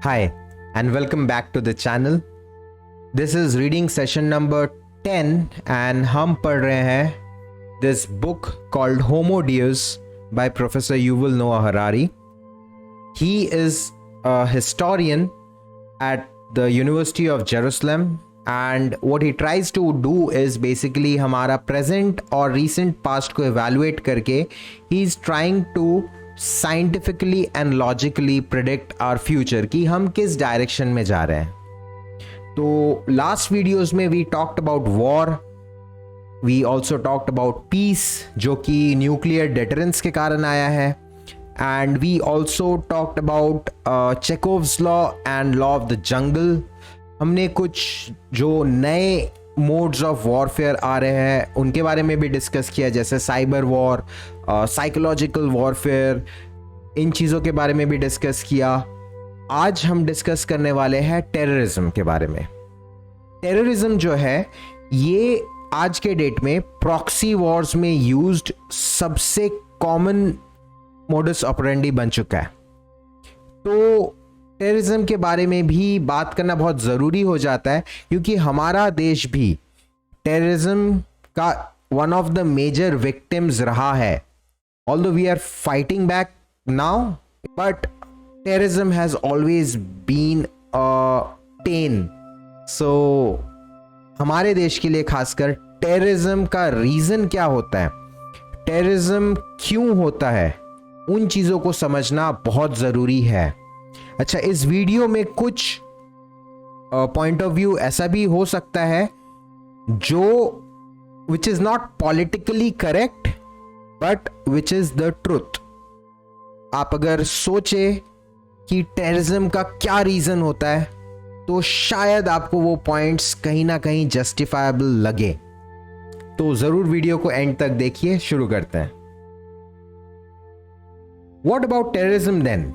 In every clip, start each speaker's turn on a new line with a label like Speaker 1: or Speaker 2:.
Speaker 1: Hi, and welcome back to the channel. This is reading session number 10 and हम पढ़ रहे हैं this book called Homo Deus by Professor Yuval Noah Harari. He is a historian at the University of Jerusalem, and what he tries to do is basically हमारा present और recent past को evaluate करके he is trying to scientifically and logically predict our future कि हम किस direction में जा रहे हैं. तो लास्ट वीडियोस में we talked about war, we also talked about peace जो कि न्यूक्लियर डेटरेंस के कारण आया है, and we also talked about Chekhov's law and law of the jungle. हमने कुछ जो नए मोड्स ऑफ वॉरफेयर आ रहे हैं उनके बारे में भी डिस्कस किया, जैसे साइबर वॉर, साइकोलॉजिकल वॉरफेयर, इन चीज़ों के बारे में भी डिस्कस किया. आज हम डिस्कस करने वाले हैं टेररिज्म के बारे में. टेररिज्म जो है ये आज के डेट में प्रॉक्सी वॉर्स में यूज्ड सबसे कॉमन मोडस ऑपरेंडी बन चुका है. तो टेररिज्म के बारे में भी बात करना बहुत ज़रूरी हो जाता है क्योंकि हमारा देश भी टेररिज्म का one of the major victims रहा है. Although we are fighting back now, but terrorism has always been a pain. So हमारे देश के लिए खासकर टेररिज्म का रीज़न क्या होता है, टेररिज्म क्यों होता है, उन चीज़ों को समझना बहुत ज़रूरी है. अच्छा, इस वीडियो में कुछ पॉइंट ऑफ व्यू ऐसा भी हो सकता है जो which is not politically correct but which is the truth. आप अगर सोचे कि टेररिज्म का क्या रीजन होता है तो शायद आपको वो पॉइंट्स कहीं ना कहीं जस्टिफाएबल लगे. तो जरूर वीडियो को एंड तक देखिए. शुरू करते हैं. What about terrorism then?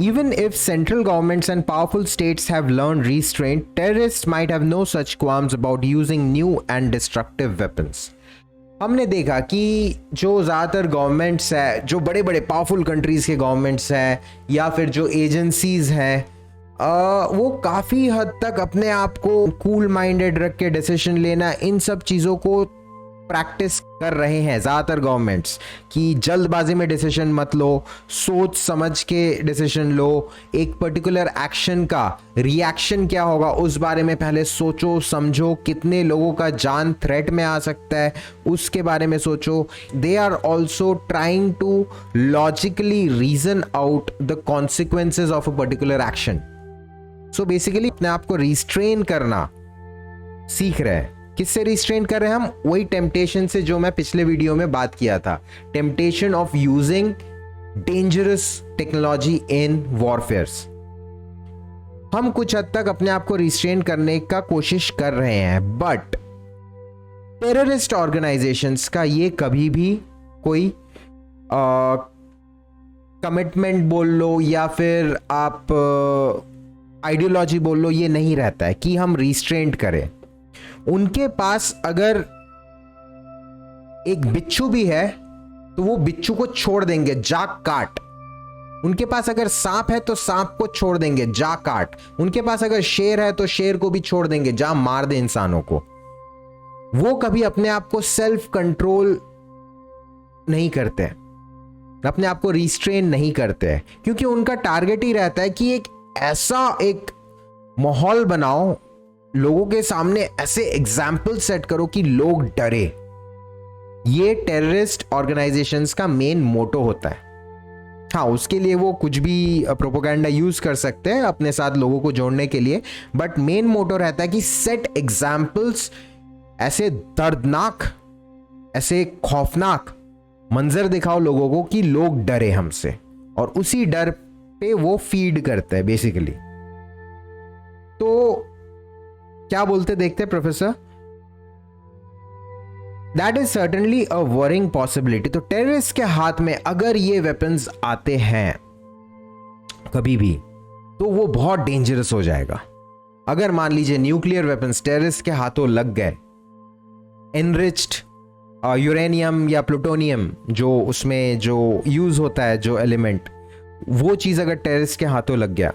Speaker 1: Even if central governments and powerful states have learned restraint, terrorists might have no such qualms about using new and destructive weapons. हमने देखा कि जो ज़्यादातर गवर्नमेंट्स है, जो बड़े बड़े पावरफुल कंट्रीज़ के गवर्नमेंट्स हैं या फिर जो एजेंसीज़ हैं, वो काफ़ी हद तक अपने आप को कूल माइंडेड रख के डिसीजन लेना, इन सब चीज़ों को प्रैक्टिस कर रहे हैं ज़्यादातर गवर्नमेंट्स कि जल्दबाजी में डिसीजन मत लो, सोच समझ के डिसीजन लो, एक पर्टिकुलर एक्शन का रिएक्शन क्या होगा उस बारे में पहले सोचो समझो, कितने लोगों का जान थ्रेट में आ सकता है उसके बारे में सोचो. They are also trying to logically reason out the consequences of a particular action. So basically अपने आप को रिस्ट्रेन करना सीख रहे हैं. किससे रिस्ट्रेन कर रहे हैं हम? वही टेम्पटेशन से जो मैं पिछले वीडियो में बात किया था, temptation of using dangerous technology in warfares. हम कुछ हद तक अपने आप को रिस्ट्रेन करने का कोशिश कर रहे हैं, बट टेररिस्ट ऑर्गेनाइजेशंस का ये कभी भी कोई कमिटमेंट बोल लो या फिर आप आइडियोलॉजी बोल लो, ये नहीं रहता है कि हम रिस्ट्रेंट करें. उनके पास अगर एक बिच्छू भी है तो वो बिच्छू को छोड़ देंगे, जा काट. उनके पास अगर सांप है तो सांप को छोड़ देंगे, जा काट. उनके पास अगर शेर है तो शेर को भी छोड़ देंगे, जा मार दे इंसानों को. वो कभी अपने आप को सेल्फ कंट्रोल नहीं करते, अपने आप को रिस्ट्रेन नहीं करते, क्योंकि उनका टारगेट ही रहता है कि एक ऐसा एक माहौल बनाओ, लोगों के सामने ऐसे एग्जाम्पल सेट करो कि लोग डरे. ये टेररिस्ट ऑर्गेनाइजेशंस का मेन मोटो होता है. हाँ, उसके लिए वो कुछ भी प्रोपेगेंडा यूज कर सकते हैं अपने साथ लोगों को जोड़ने के लिए, बट मेन मोटो रहता है कि सेट एग्जाम्पल्स, ऐसे दर्दनाक, ऐसे खौफनाक मंजर दिखाओ लोगों को कि लोग डरे हमसे, और उसी डर पे वो फीड करते हैं बेसिकली. तो क्या बोलते देखते professor? That is certainly a worrying possibility. तो टेररिस्ट के हाथ में अगर ये वेपन्स आते हैं कभी भी तो वो बहुत डेंजरस हो जाएगा. अगर मान लीजिए न्यूक्लियर वेपन्स टेररिस्ट के हाथों लग गए, एनरिच्ड यूरेनियम या प्लूटोनियम जो उसमें जो यूज होता है जो एलिमेंट, वो चीज अगर टेररिस्ट के हाथों लग गया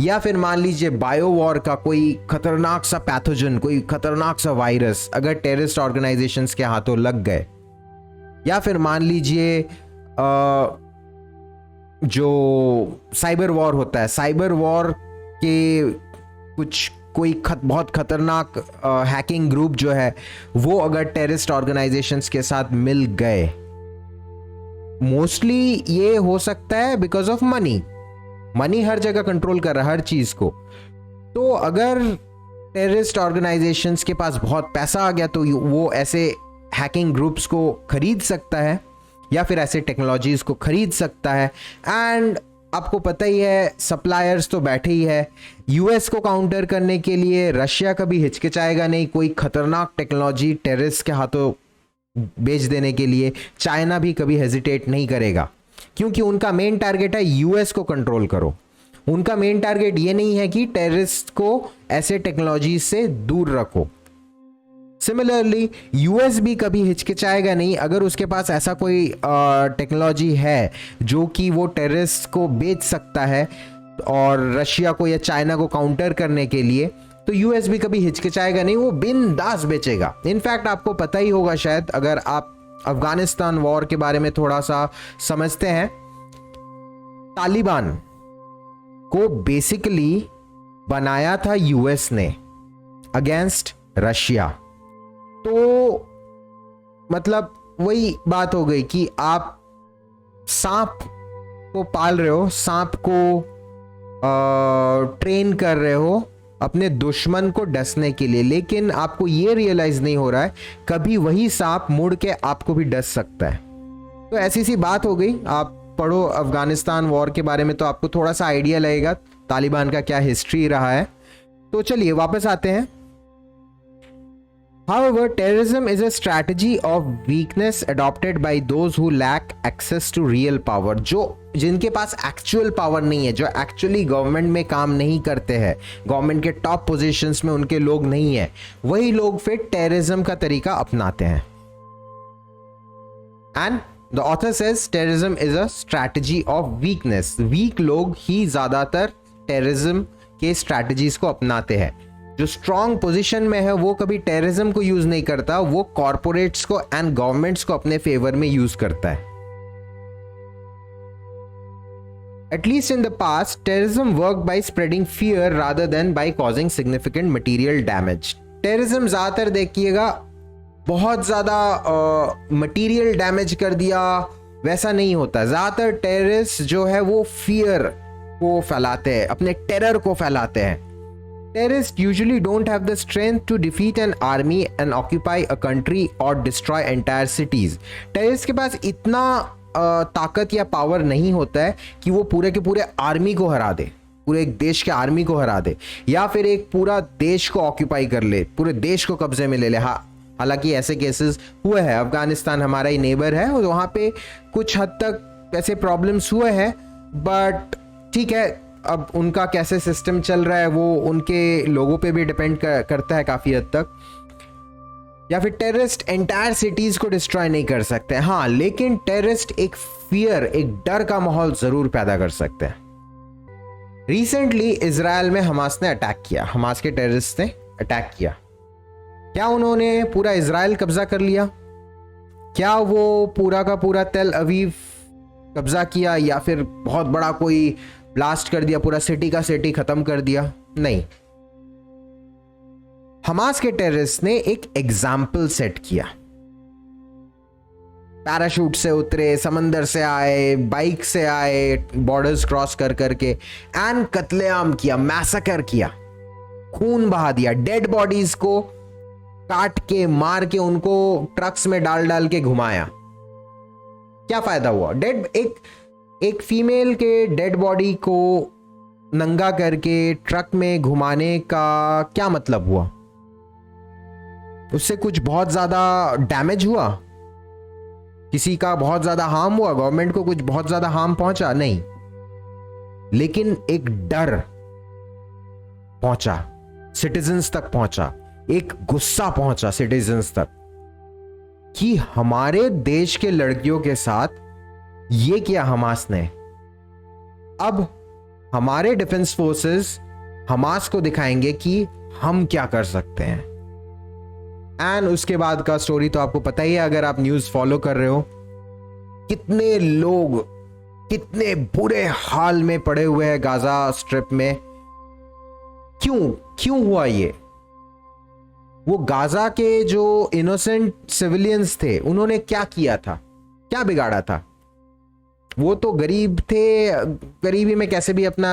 Speaker 1: या फिर मान लीजिए बायो वॉर का कोई खतरनाक सा पैथोजन, कोई खतरनाक सा वायरस अगर टेररिस्ट ऑर्गेनाइजेशंस के हाथों लग गए, या फिर मान लीजिए जो साइबर वॉर होता है, साइबर वॉर के कुछ कोई बहुत खतरनाक हैकिंग ग्रुप जो है वो अगर टेररिस्ट ऑर्गेनाइजेशंस के साथ मिल गए, मोस्टली ये हो सकता है बिकॉज ऑफ मनी। मनी हर जगह कंट्रोल कर रहा है हर चीज को। तो अगर टेररिस्ट ऑर्गेनाइजेशंस के पास बहुत पैसा आ गया तो वो ऐसे हैकिंग ग्रुप्स को खरीद सकता है या फिर ऐसे टेक्नोलॉजीज को खरीद सकता है। एंड आपको पता ही है सप्लायर्स तो बैठे ही है। यूएस को काउंटर करने के लिए रशिया कभी हिचकिचाएगा नहीं कोई खतरनाक टेक्नोलॉजी टेररिस्ट के हाथों बेच देने के लिए। चाइना भी कभी हेजिटेट नहीं करेगा क्योंकि उनका मेन टारगेट है यूएस को कंट्रोल करो। उनका मेन टारगेट ये नहीं है कि टेररिस्ट को ऐसे टेक्नोलॉजी से दूर रखो। सिमिलरली यूएस भी कभी हिचकिचाएगा नहीं अगर उसके पास ऐसा कोई टेक्नोलॉजी है जो कि वो टेररिस्ट को बेच सकता है और रशिया को या चाइना को काउंटर करने के लिए, तो यूएस भी कभी हिचकिचाएगा नहीं, वो बिंदास बेचेगा। इनफैक्ट आपको पता ही होगा शायद अगर आप अफगानिस्तान वॉर के बारे में थोड़ा सा समझते हैं, तालिबान को बेसिकली बनाया था यूएस ने अगेंस्ट रशिया। तो मतलब वही बात हो गई कि आप सांप को पाल रहे हो, सांप को ट्रेन कर रहे हो अपने दुश्मन को डसने के लिए, लेकिन आपको ये रियलाइज नहीं हो रहा है कभी वही सांप मुड़ के आपको भी डस सकता है। तो ऐसी सी बात हो गई। आप पढ़ो अफगानिस्तान वॉर के बारे में तो आपको थोड़ा सा आइडिया लगेगा तालिबान का क्या हिस्ट्री रहा है। तो चलिए वापस आते हैं। However, terrorism is a strategy of weakness adopted by those who lack access to real power. जिनके पास एक्चुअल पावर नहीं है, जो एक्चुअली गवर्नमेंट में काम नहीं करते हैं, गवर्नमेंट के टॉप पोजीशंस में उनके लोग नहीं है, वही लोग फिर टेररिज्म का तरीका अपनाते हैं। And the author says terrorism is a strategy of weakness. Weak लोग ही ज्यादातर टेररिज्म के स्ट्रैटेजीज को अपनाते हैं। जो स्ट्रॉन्ग पोजीशन में है वो कभी टेररिज्म को यूज नहीं करता, वो कॉर्पोरेट्स को एंड गवर्नमेंट्स को अपने फेवर में यूज करता है। At least in the past, terrorism worked by spreading fear rather than by causing significant material damage. Terrorism ज्यादातर देखिएगा बहुत ज्यादा मटेरियल डैमेज कर दिया वैसा नहीं होता। ज्यादातर टेररिस्ट जो है वो फियर को फैलाते हैं, अपने टेरर को फैलाते हैं। Terrorists usually don't have the strength to defeat an army and occupy a country or destroy entire cities. Terrorists के पास इतना ताकत या पावर नहीं होता है कि वो पूरे के पूरे आर्मी को हरा दे, पूरे एक देश के आर्मी को हरा दे, या फिर एक पूरा देश को ऑक्यूपाई कर ले, पूरे देश को कब्जे में ले ले। हाँ, हालांकि ऐसे केसेस हुए हैं, अफगानिस्तान हमारा ही नेबर है और वहाँ पे कुछ हद तक ऐसे प्रॉब्लम्स हुए हैं, बट ठीक है, अब उनका कैसे सिस्टम चल रहा है वो उनके लोगों पे भी डिपेंड करता है काफी हद तक। या फिर टेररिस्ट एंटायर सिटीज को डिस्ट्रॉय नहीं कर सकते, हाँ, लेकिन टेररिस्ट एक फियर, एक डर का माहौल जरूर पैदा कर सकते हैं। रिसेंटली इजराइल में हमास ने अटैक किया, हमास के टेररिस्ट ने अटैक किया। क्या उन्होंने पूरा इजराइल कब्जा कर लिया? क्या वो पूरा का पूरा तेल अवीव कब्जा किया या फिर बहुत बड़ा कोई ब्लास्ट कर दिया, पूरा सिटी का सिटी खत्म कर दिया? नहीं। हमास के टेररिस्ट ने एक एग्जाम्पल सेट किया। पैराशूट से उतरे, समंदर से आए, बाइक से आए, बॉर्डर्स क्रॉस कर करके एंड कत्लेआम किया, मैसेकर किया, खून बहा दिया, डेड बॉडीज को काट के मार के उनको ट्रक्स में डाल डाल के घुमाया। क्या फायदा हुआ? एक फीमेल के डेड बॉडी को नंगा करके ट्रक में घुमाने का क्या मतलब हुआ? उससे कुछ बहुत ज्यादा डैमेज हुआ? किसी का बहुत ज्यादा हार्म हुआ? गवर्नमेंट को कुछ बहुत ज्यादा हार्म पहुंचा? नहीं, लेकिन एक डर पहुंचा, सिटीजन्स तक पहुंचा, एक गुस्सा पहुंचा सिटीजन्स तक कि हमारे देश के लड़कियों के साथ ये किया हमास ने, अब हमारे डिफेंस फोर्सेस हमास को दिखाएंगे कि हम क्या कर सकते हैं। एंड उसके बाद का स्टोरी तो आपको पता ही है अगर आप न्यूज़ फॉलो कर रहे हो। कितने लोग कितने बुरे हाल में पड़े हुए हैं गाजा स्ट्रिप में। क्यों हुआ ये? वो गाजा के जो इनोसेंट सिविलियंस थे उन्होंने क्या किया था, क्या बिगाड़ा था? वो तो गरीब थे, गरीबी में कैसे भी अपना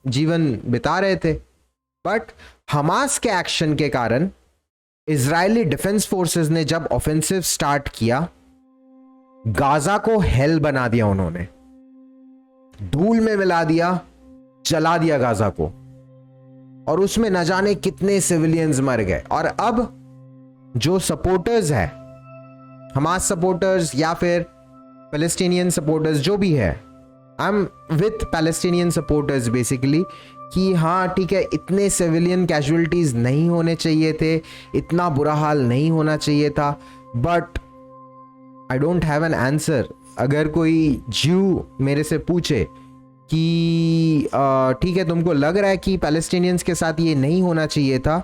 Speaker 1: जीवन बिता रहे थे। बट हमास के एक्शन के कारण इजरायली डिफेंस फोर्सेस ने जब ऑफेंसिव स्टार्ट किया, गाजा को हेल बना दिया। उन्होंने धूल में मिला दिया, जला दिया गाजा को, और उसमें न जाने कितने सिविलियंस मर गए। और अब जो सपोर्टर्स है, हमास सपोर्टर्स या फिर पैलेस्टीनियन सपोर्टर्स जो भी है, I am with Palestinian supporters basically, कि हाँ ठीक है, इतने सिविलियन कैजुअलिटीज नहीं होने चाहिए थे, इतना बुरा हाल नहीं होना चाहिए था। But I don't have an answer. अगर कोई ज्यू मेरे से पूछे कि ठीक है, तुमको लग रहा है कि पैलेस्टीनियंस के साथ ये नहीं होना चाहिए था,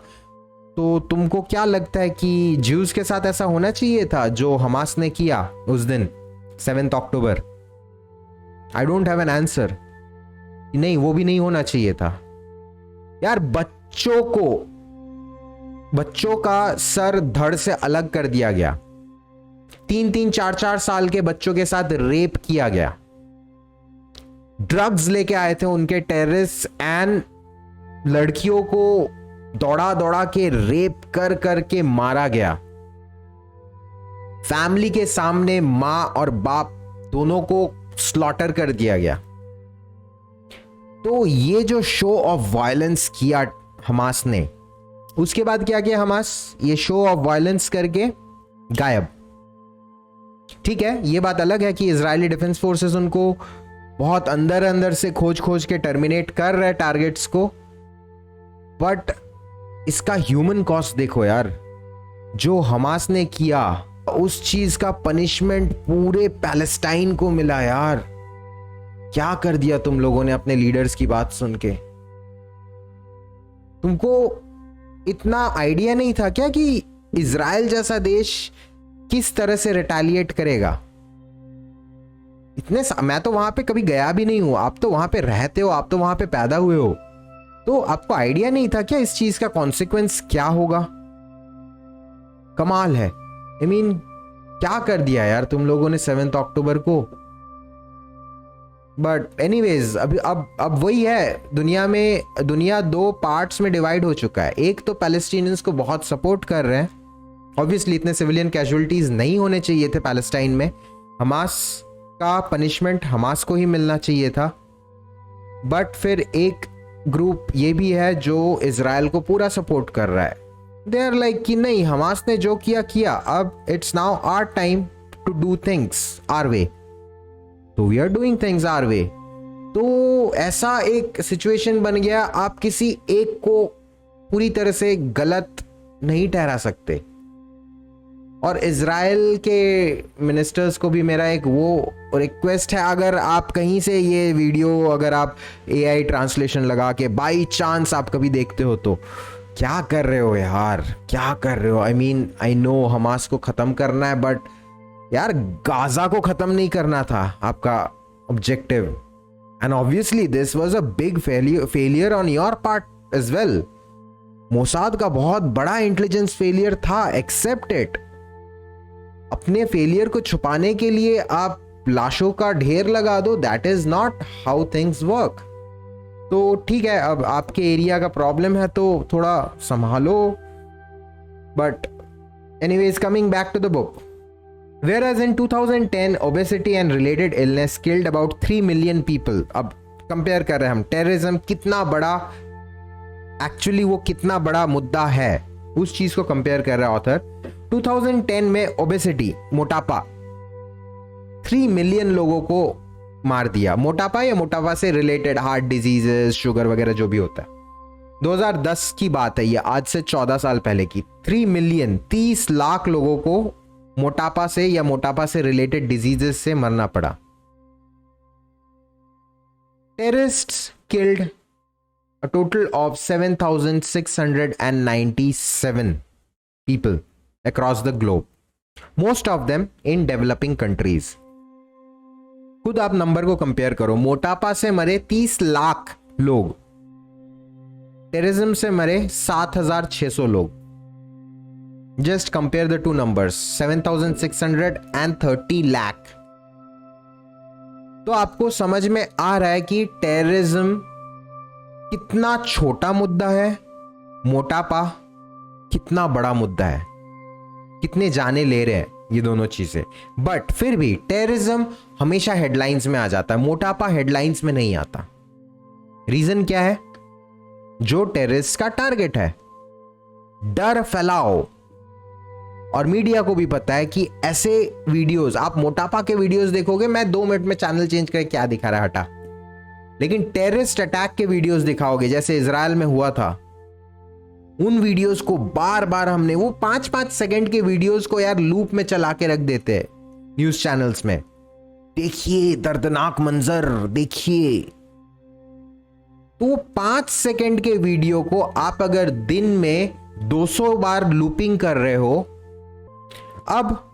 Speaker 1: तो तुमको क्या लगता है कि ज्यूज के साथ ऐसा होना चाहिए था जो हमास ने किया उस दिन 7 October? I don't have an answer. नहीं, वो भी नहीं होना चाहिए था यार। बच्चों का सर धड़ से अलग कर दिया गया। 3-3, 4-4 साल के बच्चों के साथ रेप किया गया। ड्रग्स लेके आए थे उनके टेररिस्ट, एंड लड़कियों को दौड़ा दौड़ा के रेप कर करके मारा गया। फैमिली के सामने मां और बाप दोनों को स्लॉटर कर दिया गया। तो ये जो शो ऑफ वायलेंस किया हमास ने, उसके बाद क्या किया हमास? ये शो ऑफ वायलेंस करके गायब। ठीक है, ये बात अलग है कि इजरायली डिफेंस फोर्सेस उनको बहुत अंदर अंदर से खोज खोज के टर्मिनेट कर रहे टारगेट्स को। बट इसका ह्यूमन कॉस्ट देखो यार, जो हमास ने किया उस चीज का पनिशमेंट पूरे पैलेस्टाइन को मिला यार। क्या कर दिया तुम लोगों ने अपने लीडर्स की बात सुन के? तुमको इतना आइडिया नहीं था क्या कि इजराइल जैसा देश किस तरह से रिटेलिएट करेगा? मैं तो वहां पे कभी गया भी नहीं हूं, आप तो वहां पे रहते हो, आप तो वहां पे पैदा हुए हो, तो आपको आइडिया नहीं था क्या इस चीज का कॉन्सिक्वेंस क्या होगा? कमाल है। आई मीन क्या कर दिया यार तुम लोगों ने 7 अक्टूबर को। बट एनीवेज, अब वही है, दुनिया 2 पार्ट्स में डिवाइड हो चुका है। एक तो पैलेस्टीनियंस को बहुत सपोर्ट कर रहे हैं, ऑब्वियसली इतने सिविलियन कैजुअलिटीज नहीं होने चाहिए थे पैलेस्टाइन में, हमास का पनिशमेंट हमास को ही मिलना चाहिए था। बट फिर एक ग्रुप ये भी है जो इजराइल को पूरा सपोर्ट कर रहा है। दे आर लाइक कि नहीं, हमास ने जो किया, अब it's now our time to do things our way, तो we are doing things our way. तो ऐसा एक सिचुएशन बन गया, आप किसी एक को पूरी तरह से गलत नहीं ठहरा सकते। और इजराइल के मिनिस्टर्स को भी मेरा एक वो रिक्वेस्ट है, अगर आप कहीं से ये वीडियो, अगर आप AI ट्रांसलेशन लगा के बाई चांस आप कभी देखते हो, तो क्या कर रहे हो यार, क्या कर रहे हो? I mean I know Hamas को खत्म करना है, बट यार गाजा को खत्म नहीं करना था आपका objective. And obviously this was a big failure on your part as well. Mossad का बहुत बड़ा इंटेलिजेंस फेलियर था, एक्सेप्ट इट। अपने फेलियर को छुपाने के लिए आप लाशों का ढेर लगा दो, that is not how things work. तो ठीक है, अब आपके एरिया का प्रॉब्लम है तो थोड़ा संभालो। But anyways, coming back to the book, whereas in 2010 obesity and related illness killed about 3 million people। अब कंपेयर कर रहे हैं हम टेररिज्म कितना बड़ा, एक्चुअली वो कितना बड़ा मुद्दा है, उस चीज को कंपेयर कर रहा है ऑथर। 2010 में ओबेसिटी, मोटापा, 3 मिलियन लोगों को मार दिया। मोटापा या मोटापा से रिलेटेड हार्ट डिजीजेस, शुगर वगैरह जो भी होता है। 2010 की बात है ये, आज से 14 साल पहले की। 3 मिलियन, 30 लाख लोगों को मोटापा से या मोटापा से रिलेटेड डिजीजेस से मरना पड़ा। terrorists killed a total of 7,697 people across the globe, most of them in developing countries. खुद आप नंबर को कंपेयर करो, मोटापा से मरे 30 लाख लोग, टेररिज्म से मरे 7,600 लोग. Just compare the two numbers, 7,600 and 30 lakh. तो आपको समझ में आ रहा है कि टेररिज्म कितना छोटा मुद्दा है, मोटापा कितना बड़ा मुद्दा है, कितने जाने ले रहे हैं ये दोनों चीजें. बट फिर भी टेररिज्म हमेशा हेडलाइंस में आ जाता है, मोटापा हेडलाइंस में नहीं आता. रीजन क्या है? जो टेररिस्ट का टारगेट है. डर फैलाओ. और मीडिया को भी पता है कि ऐसे वीडियोस, आप मोटापा के वीडियोस देखोगे, मैं 2 मिनट में चैनल चेंज करके क्या दिखा रहा है हटा. लेकिन टेररिस्ट अटैक के वीडियोस दिखाओगे, जैसे इजराइल में हुआ था, उन वीडियोस को बार बार हमने, वो 5-5 सेकंड के वीडियोस को यार लूप में चला के रख देते हैं न्यूज चैनल्स में. देखिए दर्दनाक मंजर, देखिए. तो 5 सेकंड के वीडियो को आप अगर दिन में 200 बार लूपिंग कर रहे हो, अब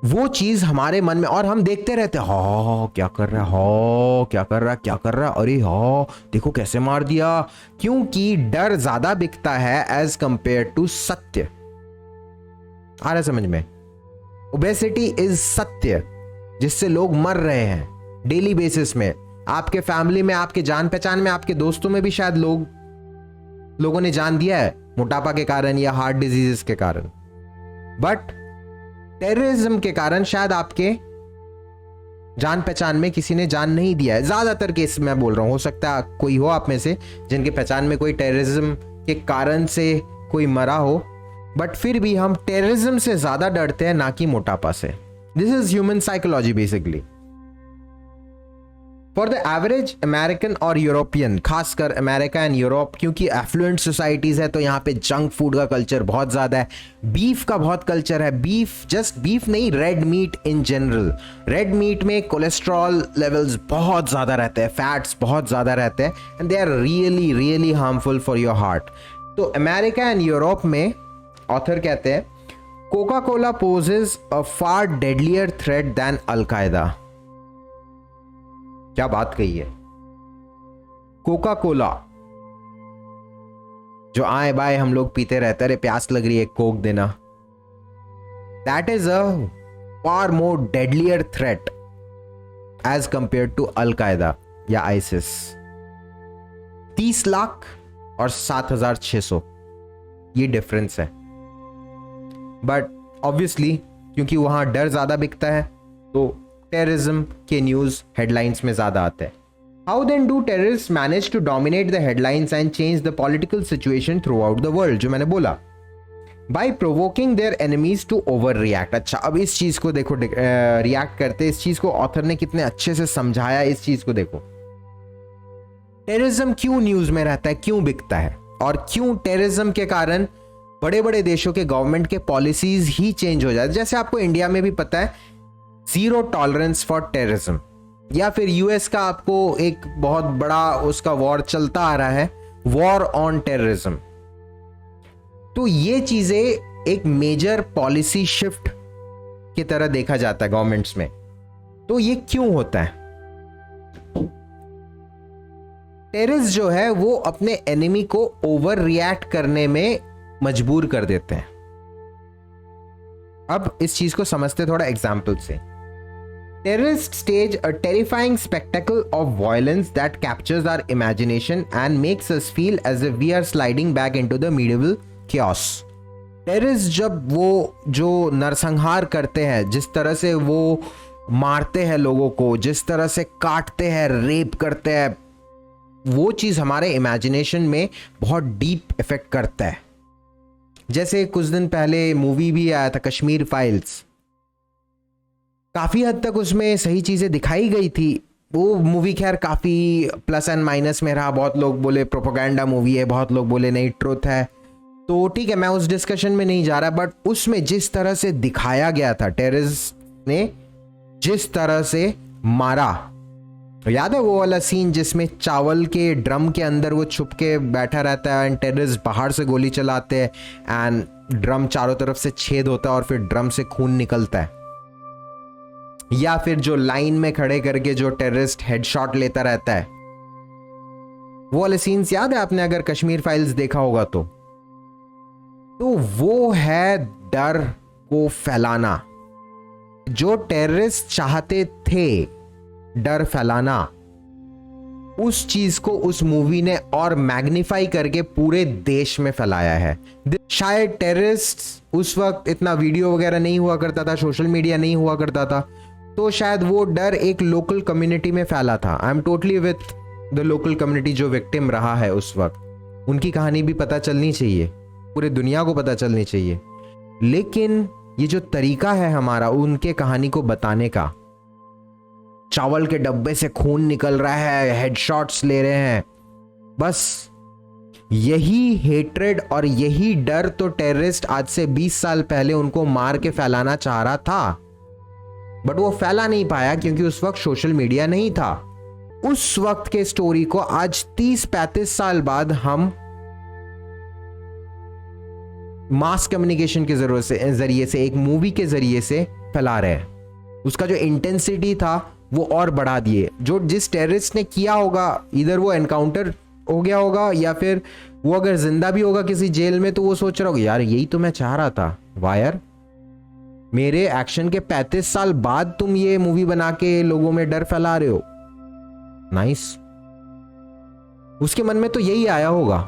Speaker 1: वो चीज हमारे मन में, और हम देखते रहते हैं, हा क्या कर रहा है, हा क्या कर रहा है, क्या कर रहा है, अरे हा देखो कैसे मार दिया. क्योंकि डर ज्यादा बिकता है एज कंपेयर टू सत्य. आ रहा है समझ में? ओबेसिटी इज सत्य जिससे लोग मर रहे हैं डेली बेसिस में. आपके फैमिली में, आपके जान पहचान में, आपके दोस्तों में भी शायद लोगों ने जान दिया है मोटापा के कारण या हार्ट डिजीजेस के कारण. बट टेररिज्म के कारण शायद आपके जान पहचान में किसी ने जान नहीं दिया है. ज्यादातर केस मैं बोल रहा हूं, हो सकता है कोई हो आप में से जिनके पहचान में कोई टेररिज्म के कारण से कोई मरा हो. बट फिर भी हम टेररिज्म से ज्यादा डरते हैं, ना कि मोटापा से. This is human psychology basically. For the average American और यूरोपियन, खासकर अमेरिका एंड यूरोप, क्योंकि एफ्लुएंट सोसाइटीज है तो यहाँ पे जंक फूड का कल्चर बहुत ज्यादा है. बीफ का बहुत कल्चर है. बीफ, जस्ट बीफ नहीं, red meat in general. Red meat में कोलेस्ट्रॉल लेवल्स बहुत ज्यादा रहते हैं, फैट्स बहुत ज्यादा रहते हैं, and they are really really harmful for your heart. तो अमेरिका एंड यूरोप में ऑथर कहते हैं, Coca Cola poses a far deadlier threat than Al Qaeda. क्या बात कही है. कोका कोला जो आए बाय हम लोग पीते रहते, अरे प्यास लग रही है कोक देना, that is a far more deadlier threat as compare to Al Qaeda या आइसिस. 30 लाख और 7,600, ये डिफरेंस है. बट ऑब्वियसली क्योंकि वहां डर ज्यादा बिकता है तो टेररिज्म के न्यूज हेडलाइंस में ज्यादा आते हैं. How then do terrorist manage to dominate the headlines and change the political situation throughout the world? जो मैंने बोला, by provoking their enemies to overreact. अच्छा, अब इस चीज को देखो, रिएक्ट करते, इस चीज को ऑथर ने कितने अच्छे से समझाया. इस चीज को देखो, टेररिज्म क्यों न्यूज में रहता है, क्यों बिकता है, और क्यों टेररिज्म के कारण बड़े बड़े देशों के गवर्नमेंट के पॉलिसीज ही चेंज हो जाते. जैसे आपको इंडिया में भी पता है, जीरो टॉलरेंस फॉर टेररिज्म, या फिर यूएस का आपको एक बहुत बड़ा उसका वॉर चलता आ रहा है, वॉर ऑन टेररिज्म. तो ये चीजें एक मेजर पॉलिसी शिफ्ट की तरह देखा जाता है गवर्नमेंट्स में. तो ये क्यों होता है? टेररिस्ट जो है वो अपने एनिमी को ओवर रिएक्ट करने में मजबूर कर देते हैं. अब इस चीज को समझते थोड़ा एग्जाम्पल से. Terrorists stage a terrifying spectacle of violence that captures our imagination and makes us feel as if we are sliding back into the medieval chaos. Terrorist जब वो जो नरसंहार करते हैं, जिस तरह से वो मारते हैं लोगों को, जिस तरह से काटते हैं, रेप करते हैं, वो चीज हमारे इमेजिनेशन में बहुत डीप इफेक्ट करता है. जैसे कुछ दिन पहले मूवी भी आया था, कश्मीर फाइल्स. काफी हद तक उसमें सही चीजें दिखाई गई थी. वो मूवी खैर काफी प्लस एंड माइनस में रहा. बहुत लोग बोले प्रोपेगेंडा मूवी है, बहुत लोग बोले नहीं ट्रुथ है. तो ठीक है, मैं उस डिस्कशन में नहीं जा रहा. बट उसमें जिस तरह से दिखाया गया था, टेररिस्ट ने जिस तरह से मारा, याद है वो वाला सीन जिसमें चावल के ड्रम के अंदर वो छुप के बैठा रहता है एंड टेररिस्ट बाहर से गोली चलाते हैं एंड ड्रम चारों तरफ से छेद होता है और फिर ड्रम से खून निकलता है। या फिर जो लाइन में खड़े करके जो टेररिस्ट हेडशॉट लेता रहता है, वो वाले सीन्स याद है आपने अगर कश्मीर फाइल्स देखा होगा तो वो है डर को फैलाना। जो टेररिस्ट चाहते थे डर फैलाना, उस चीज को उस मूवी ने और मैग्नीफाई करके पूरे देश में फैलाया है। शायद टेररिस्ट उस वक्त इतना वीडियो वगैरह नहीं हुआ करता था, सोशल मीडिया नहीं हुआ करता था, तो शायद वो डर एक लोकल कम्युनिटी में फैला था। I am totally with the local community जो विक्टिम रहा है उस वक्त, उनकी कहानी भी पता चलनी चाहिए, पूरे दुनिया को पता चलनी चाहिए। लेकिन ये जो तरीका है हमारा उनके कहानी को बताने का, चावल के डब्बे से खून निकल रहा है, हेडशॉट्स ले रहे हैं, बस यही हेट्रेड और यही डर तो टेररिस्ट आज से 20 साल पहले उनको मार के फैलाना चाह रहा था, बट वो फैला नहीं पाया क्योंकि उस वक्त सोशल मीडिया नहीं था। उस वक्त के स्टोरी को आज 30-35 साल बाद हम मास कम्युनिकेशन के जरिए से एक मूवी के जरिए से फैला रहे हैं। उसका जो इंटेंसिटी था वो और बढ़ा दिए। जो जिस टेररिस्ट ने किया होगा, इधर वो एनकाउंटर हो गया होगा या फिर वो अगर जिंदा भी होगा किसी जेल में, तो वो सोच रहा होगा यार यही तो मैं चाह रहा था, वायर मेरे एक्शन के 35 साल बाद तुम ये मूवी बना के लोगों में डर फैला रहे हो, नाइस। उसके मन में तो यही आया होगा।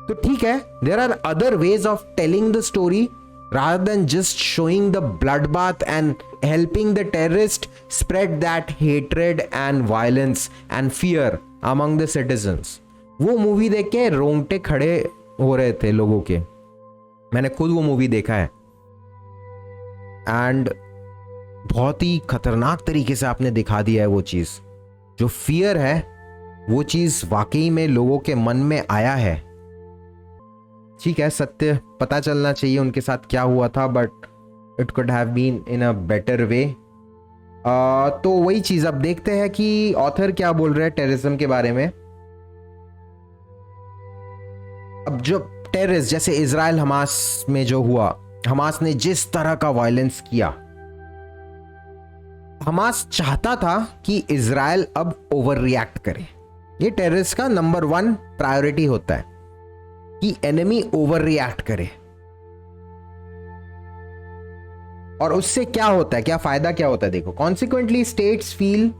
Speaker 1: तो ठीक है, there are other ways of telling the story rather than just showing the bloodbath and helping the terrorist spread that hatred and violence and fear among the citizens. वो मूवी देख के रोंगटे खड़े हो रहे थे लोगों के। मैंने खुद वो मूवी देखा है एंड बहुत ही खतरनाक तरीके से आपने दिखा दिया है वो चीज। जो फियर है वो चीज वाकई में लोगों के मन में आया है। ठीक है, सत्य पता चलना चाहिए उनके साथ क्या हुआ था, but it could have been in a better way. तो वही चीज अब देखते हैं कि ऑथर क्या बोल रहे हैं टेररिज्म के बारे में। अब जो टेररिस्ट जैसे इजराइल हमास में जो हुआ, हमास ने जिस तरह का वायलेंस किया, हमास चाहता था कि इजराइल अब ओवर रिएक्ट करे। ये टेररिस्ट का नंबर 1 प्रायोरिटी होता है कि एनिमी ओवर रिएक्ट करे। और उससे क्या होता है, क्या फायदा क्या होता है देखो। Consequently states feel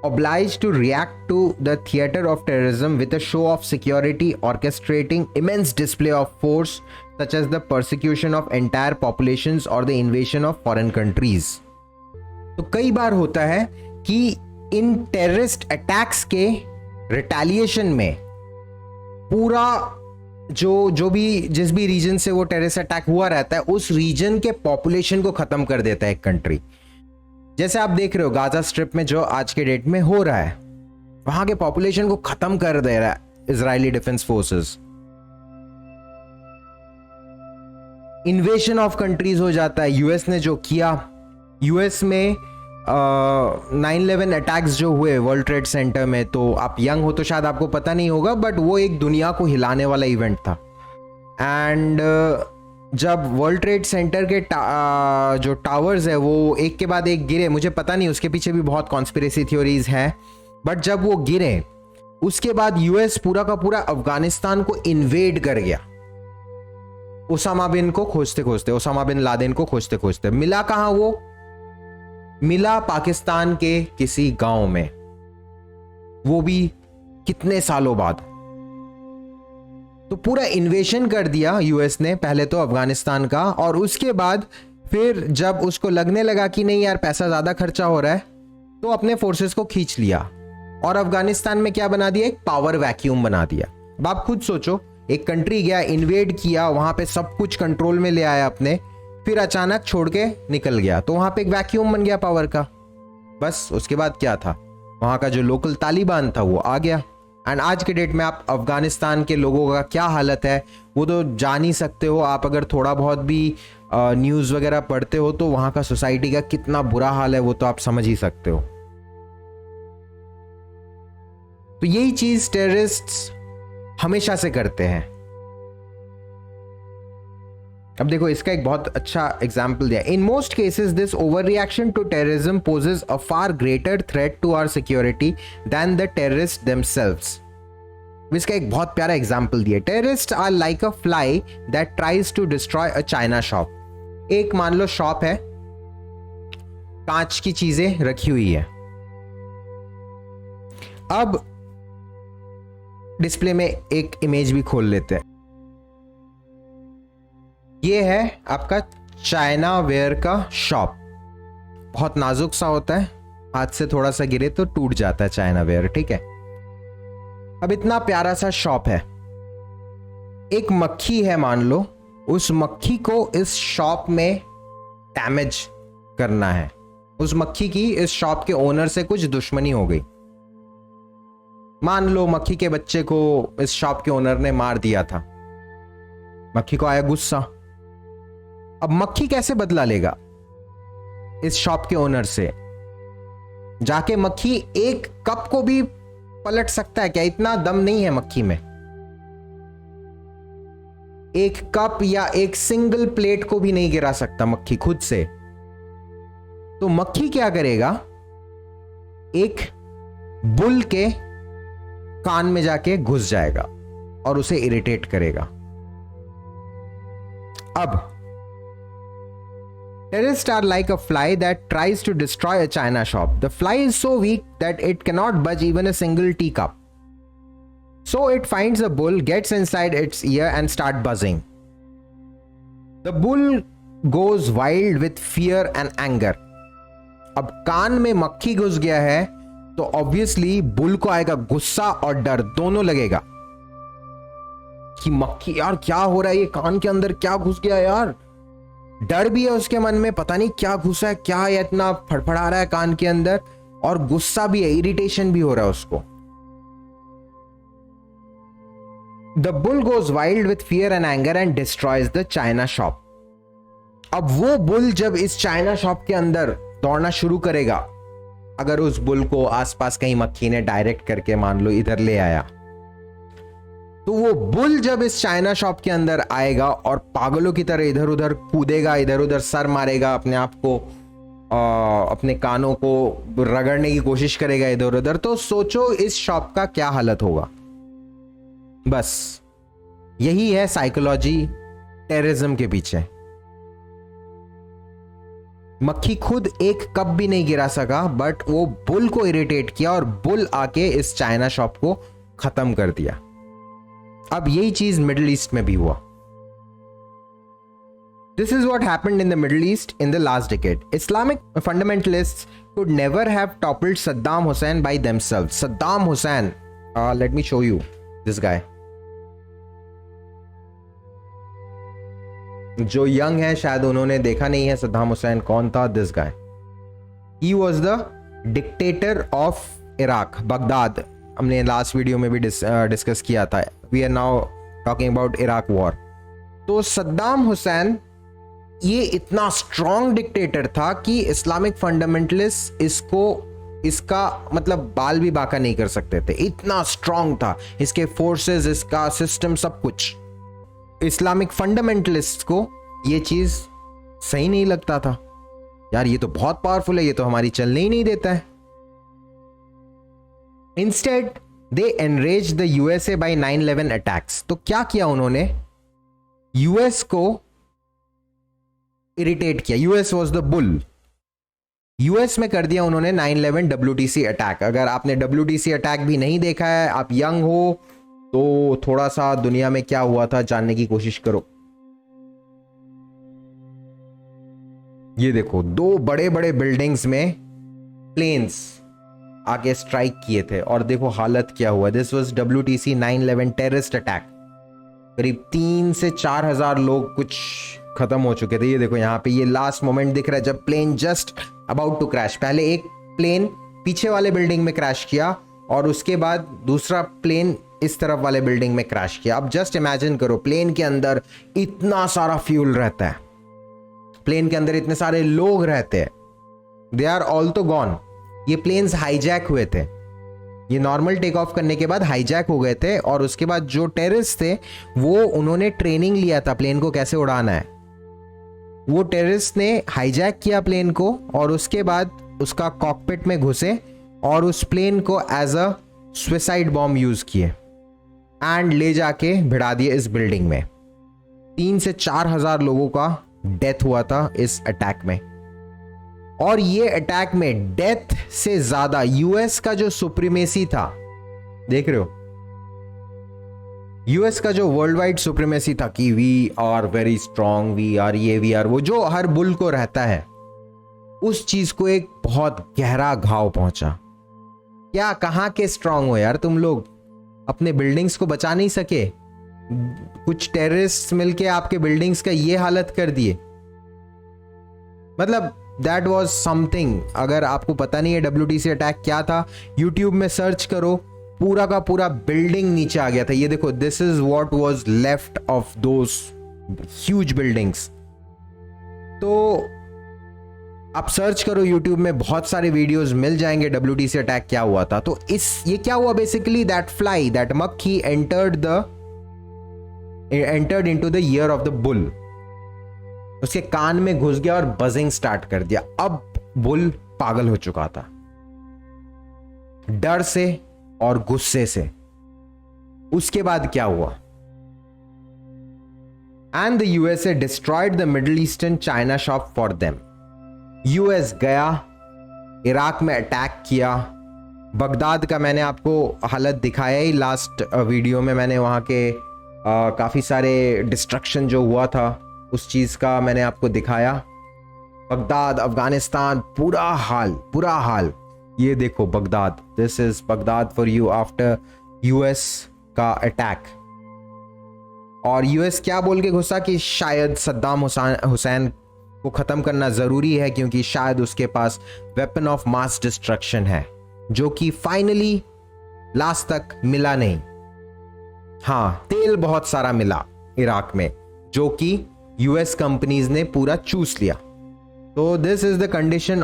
Speaker 1: obliged to react to the theater of terrorism with a show of security orchestrating immense display of force such as the persecution of entire populations or the invasion of foreign countries. तो कई बार होता है कि इन terrorist attacks के retaliation में पूरा जो भी जिस भी रीजन से वो टेररिस्ट अटैक हुआ रहता है, उस रीजन के पॉपुलेशन को खत्म कर देता है एक कंट्री। जैसे आप देख रहे हो गाजा स्ट्रिप में जो आज के डेट में हो रहा है, वहां के पॉपुलेशन को खत्म कर दे रहा है Israeli defence forces. इन्वेशन of countries हो जाता है। यूएस ने जो किया, यूएस में 9/11 अटैक्स जो हुए वर्ल्ड ट्रेड सेंटर में, तो आप यंग हो तो शायद आपको पता नहीं होगा, बट वो एक दुनिया को हिलाने वाला इवेंट था। एंड जब वर्ल्ड ट्रेड सेंटर के जो टावर्स है वो एक के बाद एक गिरे, मुझे पता नहीं, उसके पीछे भी बहुत कॉन्स्पिरेसी थ्योरीज हैं, बट जब वो गिरे उसके बाद यूएस पूरा का पूरा अफगानिस्तान को इन्वेड कर गया। ओसामा बिन को खोजते खोजते, ओसामा बिन लादेन को खोजते खोजते मिला कहां वो? मिला पाकिस्तान के किसी गांव में, वो भी कितने सालों बाद। तो पूरा इन्वेशन कर दिया यूएस ने पहले तो अफगानिस्तान का, और उसके बाद फिर जब उसको लगने लगा कि नहीं यार पैसा ज्यादा खर्चा हो रहा है, तो अपने फोर्सेस को खींच लिया और अफगानिस्तान में क्या बना दिया? एक पावर वैक्यूम बना दिया। अब आप खुद सोचो, एक कंट्री गया, इन्वेड किया, वहां पे सब कुछ कंट्रोल में ले आया अपने, फिर अचानक छोड़ के निकल गया, तो वहां पे एक वैक्यूम बन गया पावर का। बस उसके बाद क्या था, वहां का जो लोकल तालिबान था वो आ गया। एंड आज के डेट में आप अफगानिस्तान के लोगों का क्या हालत है वो तो जान ही सकते हो। आप अगर थोड़ा बहुत भी न्यूज़ वगैरह पढ़ते हो तो वहाँ का सोसाइटी का कितना बुरा हाल है वो तो आप समझ ही सकते हो। तो यही चीज टेररिस्ट्स हमेशा से करते हैं। अब देखो इसका एक बहुत अच्छा एग्जाम्पल दिया। In most cases this overreaction to terrorism poses a far greater threat to our security than the terrorist themselves. इसका एक बहुत प्यारा एग्जाम्पल दिया। Terrorist are like a fly that tries to destroy a china shop. एक मान लो shop है, कांच की चीजें रखी हुई है। अब डिस्प्ले में एक इमेज भी खोल लेते हैं। ये है आपका चाइना वेयर का शॉप। बहुत नाजुक सा होता है, हाथ से थोड़ा सा गिरे तो टूट जाता है चाइना वेयर, ठीक है। अब इतना प्यारा सा शॉप है, एक मक्खी है मान लो, उस मक्खी को इस शॉप में डैमेज करना है। उस मक्खी की इस शॉप के ओनर से कुछ दुश्मनी हो गई। मान लो मक्खी के बच्चे को इस शॉप के ओनर ने मार दिया था। मक्खी को आया गुस्सा। अब मक्खी कैसे बदला लेगा इस शॉप के ओनर से? जाके मक्खी एक कप को भी पलट सकता है क्या? इतना दम नहीं है मक्खी में। एक कप या एक सिंगल प्लेट को भी नहीं गिरा सकता मक्खी खुद से। तो मक्खी क्या करेगा? एक बुल के कान में जाके घुस जाएगा और उसे इरिटेट करेगा। अब terrorists are like a fly that tries to destroy a china shop. The fly is so weak that it cannot budge even a single teacup. So it finds a bull, gets inside its ear and start buzzing. The bull goes wild with fear and anger. अब कान में मक्खी घुस गया है तो obviously bull को आएगा गुस्सा और डर, दोनों लगेगा कि मक्खी यार क्या हो रहा है, ये कान के अंदर क्या घुस गया यार। डर भी है उसके मन में, पता नहीं क्या घुसा है, क्या है इतना फड़फड़ा रहा है कान के अंदर, और गुस्सा भी है, इरिटेशन भी हो रहा है उसको। The bull goes wild with fear and anger and destroys the China shop. अब वो बुल जब इस चाइना शॉप के अंदर दौड़ना शुरू करेगा, अगर उस बुल को आसपास कहीं मक्खी ने डायरेक्ट करके मान लो इधर ले आया, तो वो बुल जब इस चाइना शॉप के अंदर आएगा और पागलों की तरह इधर उधर कूदेगा, इधर उधर सर मारेगा, अपने आप को अपने कानों को रगड़ने की कोशिश करेगा इधर उधर, तो सोचो इस शॉप का क्या हालत होगा। बस यही है साइकोलॉजी टेररिज्म के पीछे। मक्खी खुद एक कप भी नहीं गिरा सका, बट वो बुल को इरिटेट किया और बुल आके इस चाइना शॉप को खत्म कर दिया। अब यही चीज मिडिल ईस्ट में भी हुआ। This is what happened in the Middle East in the last decade. Islamic fundamentalists could never have toppled Saddam Hussein by themselves. Saddam Hussein, let me show you this guy. जो young है शायद उन्होंने देखा नहीं है Saddam Hussein कौन था। This guy, he was the dictator of Iraq, Baghdad. हमने लास्ट वीडियो में भी डिस्कस किया था। We are now talking about Iraq war. तो सद्दाम हुसैन ये इतना स्ट्रॉन्ग डिक्टेटर था कि इस्लामिक फंडामेंटलिस्ट इसका मतलब बाल भी बाका नहीं कर सकते थे, इतना स्ट्रॉन्ग था इसके फोर्सेस, इसका सिस्टम, सब कुछ। इस्लामिक फंडामेंटलिस्ट को ये चीज सही नहीं लगता था, यार ये तो बहुत पावरफुल है, ये तो हमारी चलने ही नहीं देता है। Instead they enrage the USA by 9/11 attacks. तो क्या किया उन्होंने? यूएस को इरिटेट किया। US was the bull. US में कर दिया उन्होंने 9/11 WTC अटैक। अगर आपने WTC अटैक भी नहीं देखा है, आप यंग हो, तो थोड़ा सा दुनिया में क्या हुआ था जानने की कोशिश करो। ये देखो, दो बड़े बड़े बिल्डिंग्स में प्लेन्स आके स्ट्राइक किए थे और देखो हालत क्या हुआ। This was WTC 9/11 terrorist attack. करीब 3 से 4 हजार लोग कुछ खत्म हो चुके थे। ये देखो यहाँ पे ये लास्ट मोमेंट दिख रहा है जब plane just about to crash. पहले एक प्लेन पीछे वाले बिल्डिंग में क्रैश किया और उसके बाद दूसरा प्लेन इस तरफ वाले बिल्डिंग में क्रैश किया। अब जस्ट इमेजिन करो, प्लेन के अंदर इतना सारा फ्यूल रहता है, प्लेन के अंदर इतने सारे लोग रहते हैं, दे आर ऑल तो गॉन। ये प्लेन्स हाईजैक हुए थे ये नॉर्मल टेक ऑफ करने के बाद हाईजैक हो गए थे, और उसके बाद जो टेररिस्ट थे वो उन्होंने ट्रेनिंग लिया था प्लेन को कैसे उड़ाना है। वो टेररिस्ट ने हाईजैक किया प्लेन को और उसके बाद उसका कॉकपिट में घुसे और उस प्लेन को as a suicide bomb use किए एंड ले जाके भिड़ा दिए इस बिल्डिंग में। 3 से 4 हजार लोगों का डेथ हुआ था इस अटैक में। और ये अटैक में डेथ से ज्यादा यूएस का जो सुप्रीमेसी था, देख रहे हो, यूएस का जो वर्ल्ड वाइड सुप्रीमेसी था कि we are very strong, we are, वो जो हर बुल को रहता है, उस चीज को एक बहुत गहरा घाव पहुंचा। क्या कहां के स्ट्रांग हो यार तुम लोग, अपने बिल्डिंग्स को बचा नहीं सके, कुछ टेररिस्ट मिलके आपके बिल्डिंग्स का ये हालत कर दिए। मतलब दैट वॉज समथिंग। अगर आपको पता नहीं है WTC अटैक क्या था, यूट्यूब में सर्च करो, पूरा का पूरा बिल्डिंग नीचे आ गया था। ये देखो, this is what was left of those huge buildings. तो आप सर्च करो यूट्यूब में, बहुत सारे वीडियोस मिल जाएंगे WTC अटैक क्या हुआ था। तो ये क्या हुआ बेसिकली, दैट फ्लाई, दैट मक्खी entered into the year of the bull. उसके कान में घुस गया और बजिंग स्टार्ट कर दिया। अब बुल पागल हो चुका था डर से और गुस्से से। उसके बाद क्या हुआ, and the USA destroyed the middle eastern China shop for them. US गया, इराक में अटैक किया। बगदाद का मैंने आपको हालत दिखाया ही लास्ट वीडियो में, मैंने वहां के काफी सारे डिस्ट्रक्शन जो हुआ था उस चीज का मैंने आपको दिखाया। बगदाद, अफगानिस्तान, बुरा हाल। ये देखो Baghdad, this is Baghdad for you after US का अटैक। और यूएस क्या बोल के घुसा कि शायद सद्दाम हुसैन को खत्म करना जरूरी है क्योंकि शायद उसके पास वेपन ऑफ मास डिस्ट्रक्शन है, जो कि फाइनली लास्ट तक मिला नहीं। हाँ, तेल बहुत सारा मिला इराक में, जो कि यूएस कंपनीज ने पूरा चूस लिया। तो this is the condition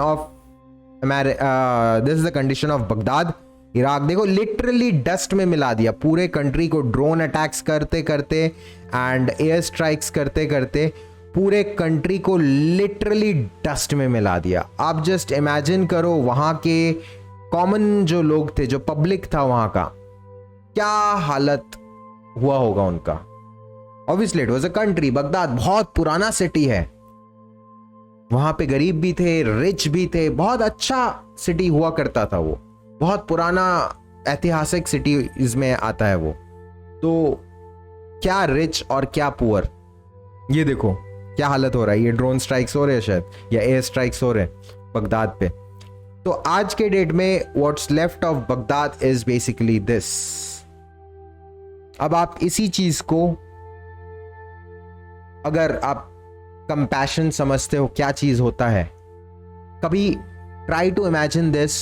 Speaker 1: of Baghdad. Iraq देखो, लिटरली डस्ट में मिला दिया पूरे कंट्री को। ड्रोन अटैक्स करते करते एंड एयर स्ट्राइक्स करते करते पूरे कंट्री को लिटरली डस्ट में मिला दिया। आप जस्ट इमेजिन करो, वहां के कॉमन जो लोग थे, जो पब्लिक था वहां का, क्या हालत हुआ होगा उनका। Obviously it was a country. Baghdad बहुत पुराना सिटी है, वहां पे गरीब भी थे, रिच भी थे, बहुत अच्छा सिटी हुआ करता था वो, बहुत पुराना ऐतिहासिक सिटी इसमें आता है वो। तो क्या रिच और क्या पुअर, ये देखो क्या हालत हो रहा है। ये ड्रोन स्ट्राइक्स हो रहे हैं शायद, या एयर स्ट्राइक्स हो रहे हैं बगदाद पे। तो आज के डेट में what's left of Baghdad is basically this. अब आप इसी चीज को, अगर आप कंपैशन समझते हो क्या चीज होता है, कभी try to imagine this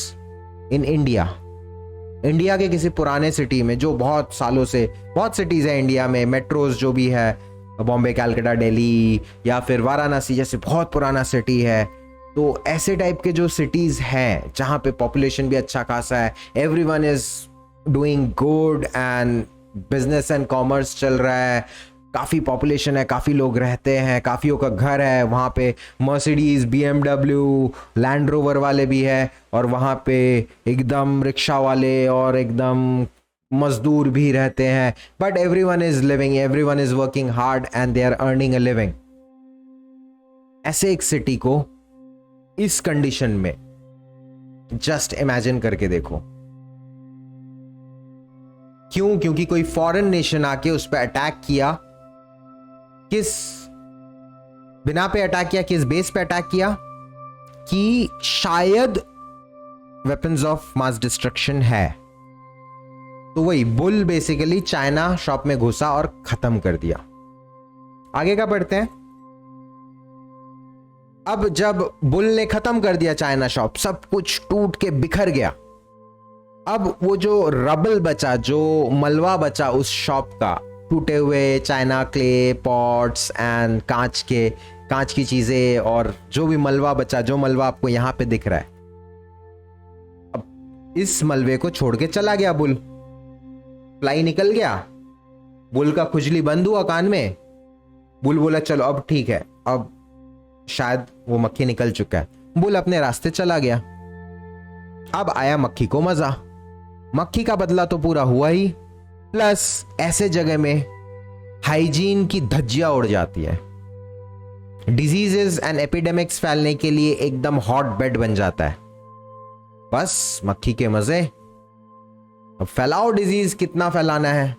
Speaker 1: in India के किसी पुराने सिटी में, जो बहुत सालों से, बहुत सिटीज है इंडिया में, मेट्रोज जो भी है, बॉम्बे, कलकत्ता, दिल्ली या फिर वाराणसी जैसे बहुत पुराना सिटी है। तो ऐसे टाइप के जो सिटीज हैं जहां पे पॉपुलेशन भी अच्छा खासा है, everyone is doing good and business and commerce चल रहा है, काफ़ी पॉपुलेशन है, काफ़ी लोग रहते हैं, काफ़ियों का घर है वहाँ पे, मर्सिडीज, BMW, लैंड रोवर वाले भी है, और वहाँ पे एकदम रिक्शा वाले और एकदम मजदूर भी रहते हैं। But everyone is living, everyone is working hard and they are earning a living. ऐसे एक सिटी को इस कंडीशन में जस्ट इमेजिन करके देखो। क्यों? क्योंकि कोई फॉरेन नेशन आके उस पर अटैक किया। किस बिना पे अटैक किया, किस बेस पे अटैक किया? कि शायद वेपन्स ऑफ मास डिस्ट्रक्शन है। तो वही बुल बेसिकली चाइना शॉप में घुसा और खत्म कर दिया। आगे का पढ़ते हैं। अब जब बुल ने खत्म कर दिया चाइना शॉप, सब कुछ टूट के बिखर गया। अब वो जो रबल बचा, जो मलबा बचा उस शॉप का, टूटे हुए चाइना क्ले पॉट्स एंड कांच की चीजें और जो भी मलबा बचा, जो मलबा आपको यहां पे दिख रहा है, अब इस मलबे को छोड़ के चला गया बुल। फ्लाई निकल गया, बुल का खुजली बंद हुआ कान में। बुल बोला चलो अब ठीक है, अब शायद वो मक्खी निकल चुका है। बुल अपने रास्ते चला गया। अब आया मक्खी को मजा। मक्खी का बदला तो पूरा हुआ ही, प्लस ऐसे जगह में हाइजीन की धज्जियां उड़ जाती है। डिजीजेस एंड एपिडेमिक्स फैलने के लिए एकदम हॉट बेड बन जाता है। बस मक्खी के मजे। अब फैलाओ डिजीज, कितना फैलाना है।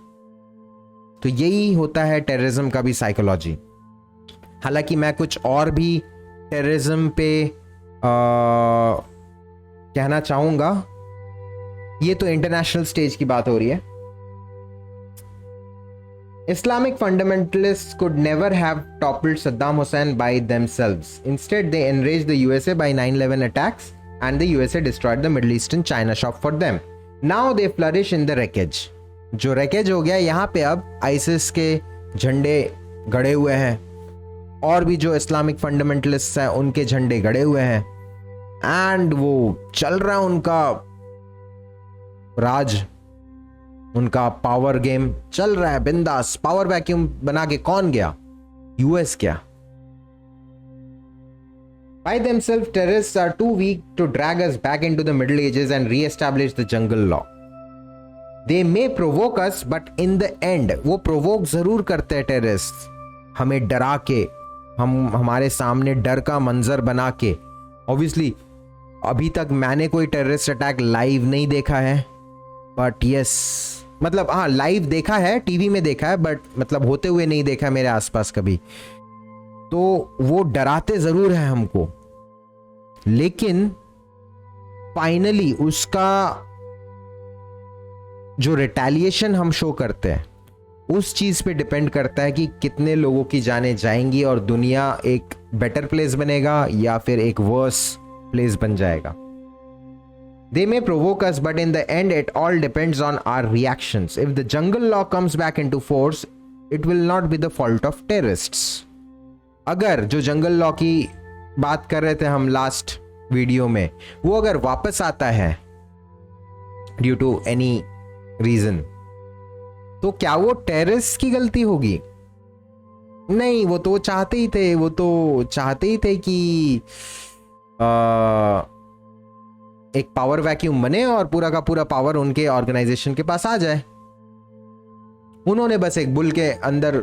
Speaker 1: तो यही होता है टेररिज्म का भी साइकोलॉजी। हालांकि मैं कुछ और भी टेररिज्म पे कहना चाहूंगा। ये तो इंटरनेशनल स्टेज की बात हो रही है। Islamic fundamentalists could never have toppled Saddam Hussein by themselves. Instead, they enraged the USA by 9/11 attacks, and the USA destroyed the Middle Eastern China shop for them. Now they flourish in the wreckage. जो wreckage हो गया, यहाँ पे अब ISIS के झंडे गड़े हुए हैं, और भी जो इस्लामिक फंडामेंटलिस्ट हैं उनके झंडे गड़े हुए हैं, एंड वो चल रहा है उनका राज, उनका पावर गेम चल रहा है बिंदास। पावर वैक्यूम बना के कौन गया? यूएस क्या? By themselves, terrorists are too weak to drag us back into the Middle Ages and re-establish the jungle law. They may provoke us, but in the end, वो provoke जरूर करते हैं terrorist, हमें डरा के, हमारे सामने डर का मंजर बना के। ऑब्वियसली अभी तक मैंने कोई टेररिस्ट अटैक लाइव नहीं देखा है, बट यस, मतलब हाँ लाइव देखा है, टीवी में देखा है, बट मतलब होते हुए नहीं देखा मेरे आसपास कभी। तो वो डराते जरूर है हमको, लेकिन फाइनली उसका जो रिटेलिएशन हम शो करते हैं उस चीज पे डिपेंड करता है कि कितने लोगों की जानें जाएंगी और दुनिया एक बेटर प्लेस बनेगा या फिर एक वर्स प्लेस बन जाएगा। They may provoke us, but in the end, it all depends on our reactions. If the jungle law comes back into force, it will not be the fault of terrorists. अगर जो जंगल law की बात कर रहे थे हम last video में, वो अगर वापस आता है ड्यू टू एनी रीजन, तो क्या वो टेररिस्ट की गलती होगी? नहीं, वो तो चाहते ही थे, वो तो चाहते ही थे कि एक पावर वैक्यूम बने और पूरा का पूरा पावर उनके ऑर्गेनाइजेशन के पास आ जाए। उन्होंने बस एक बुल के अंदर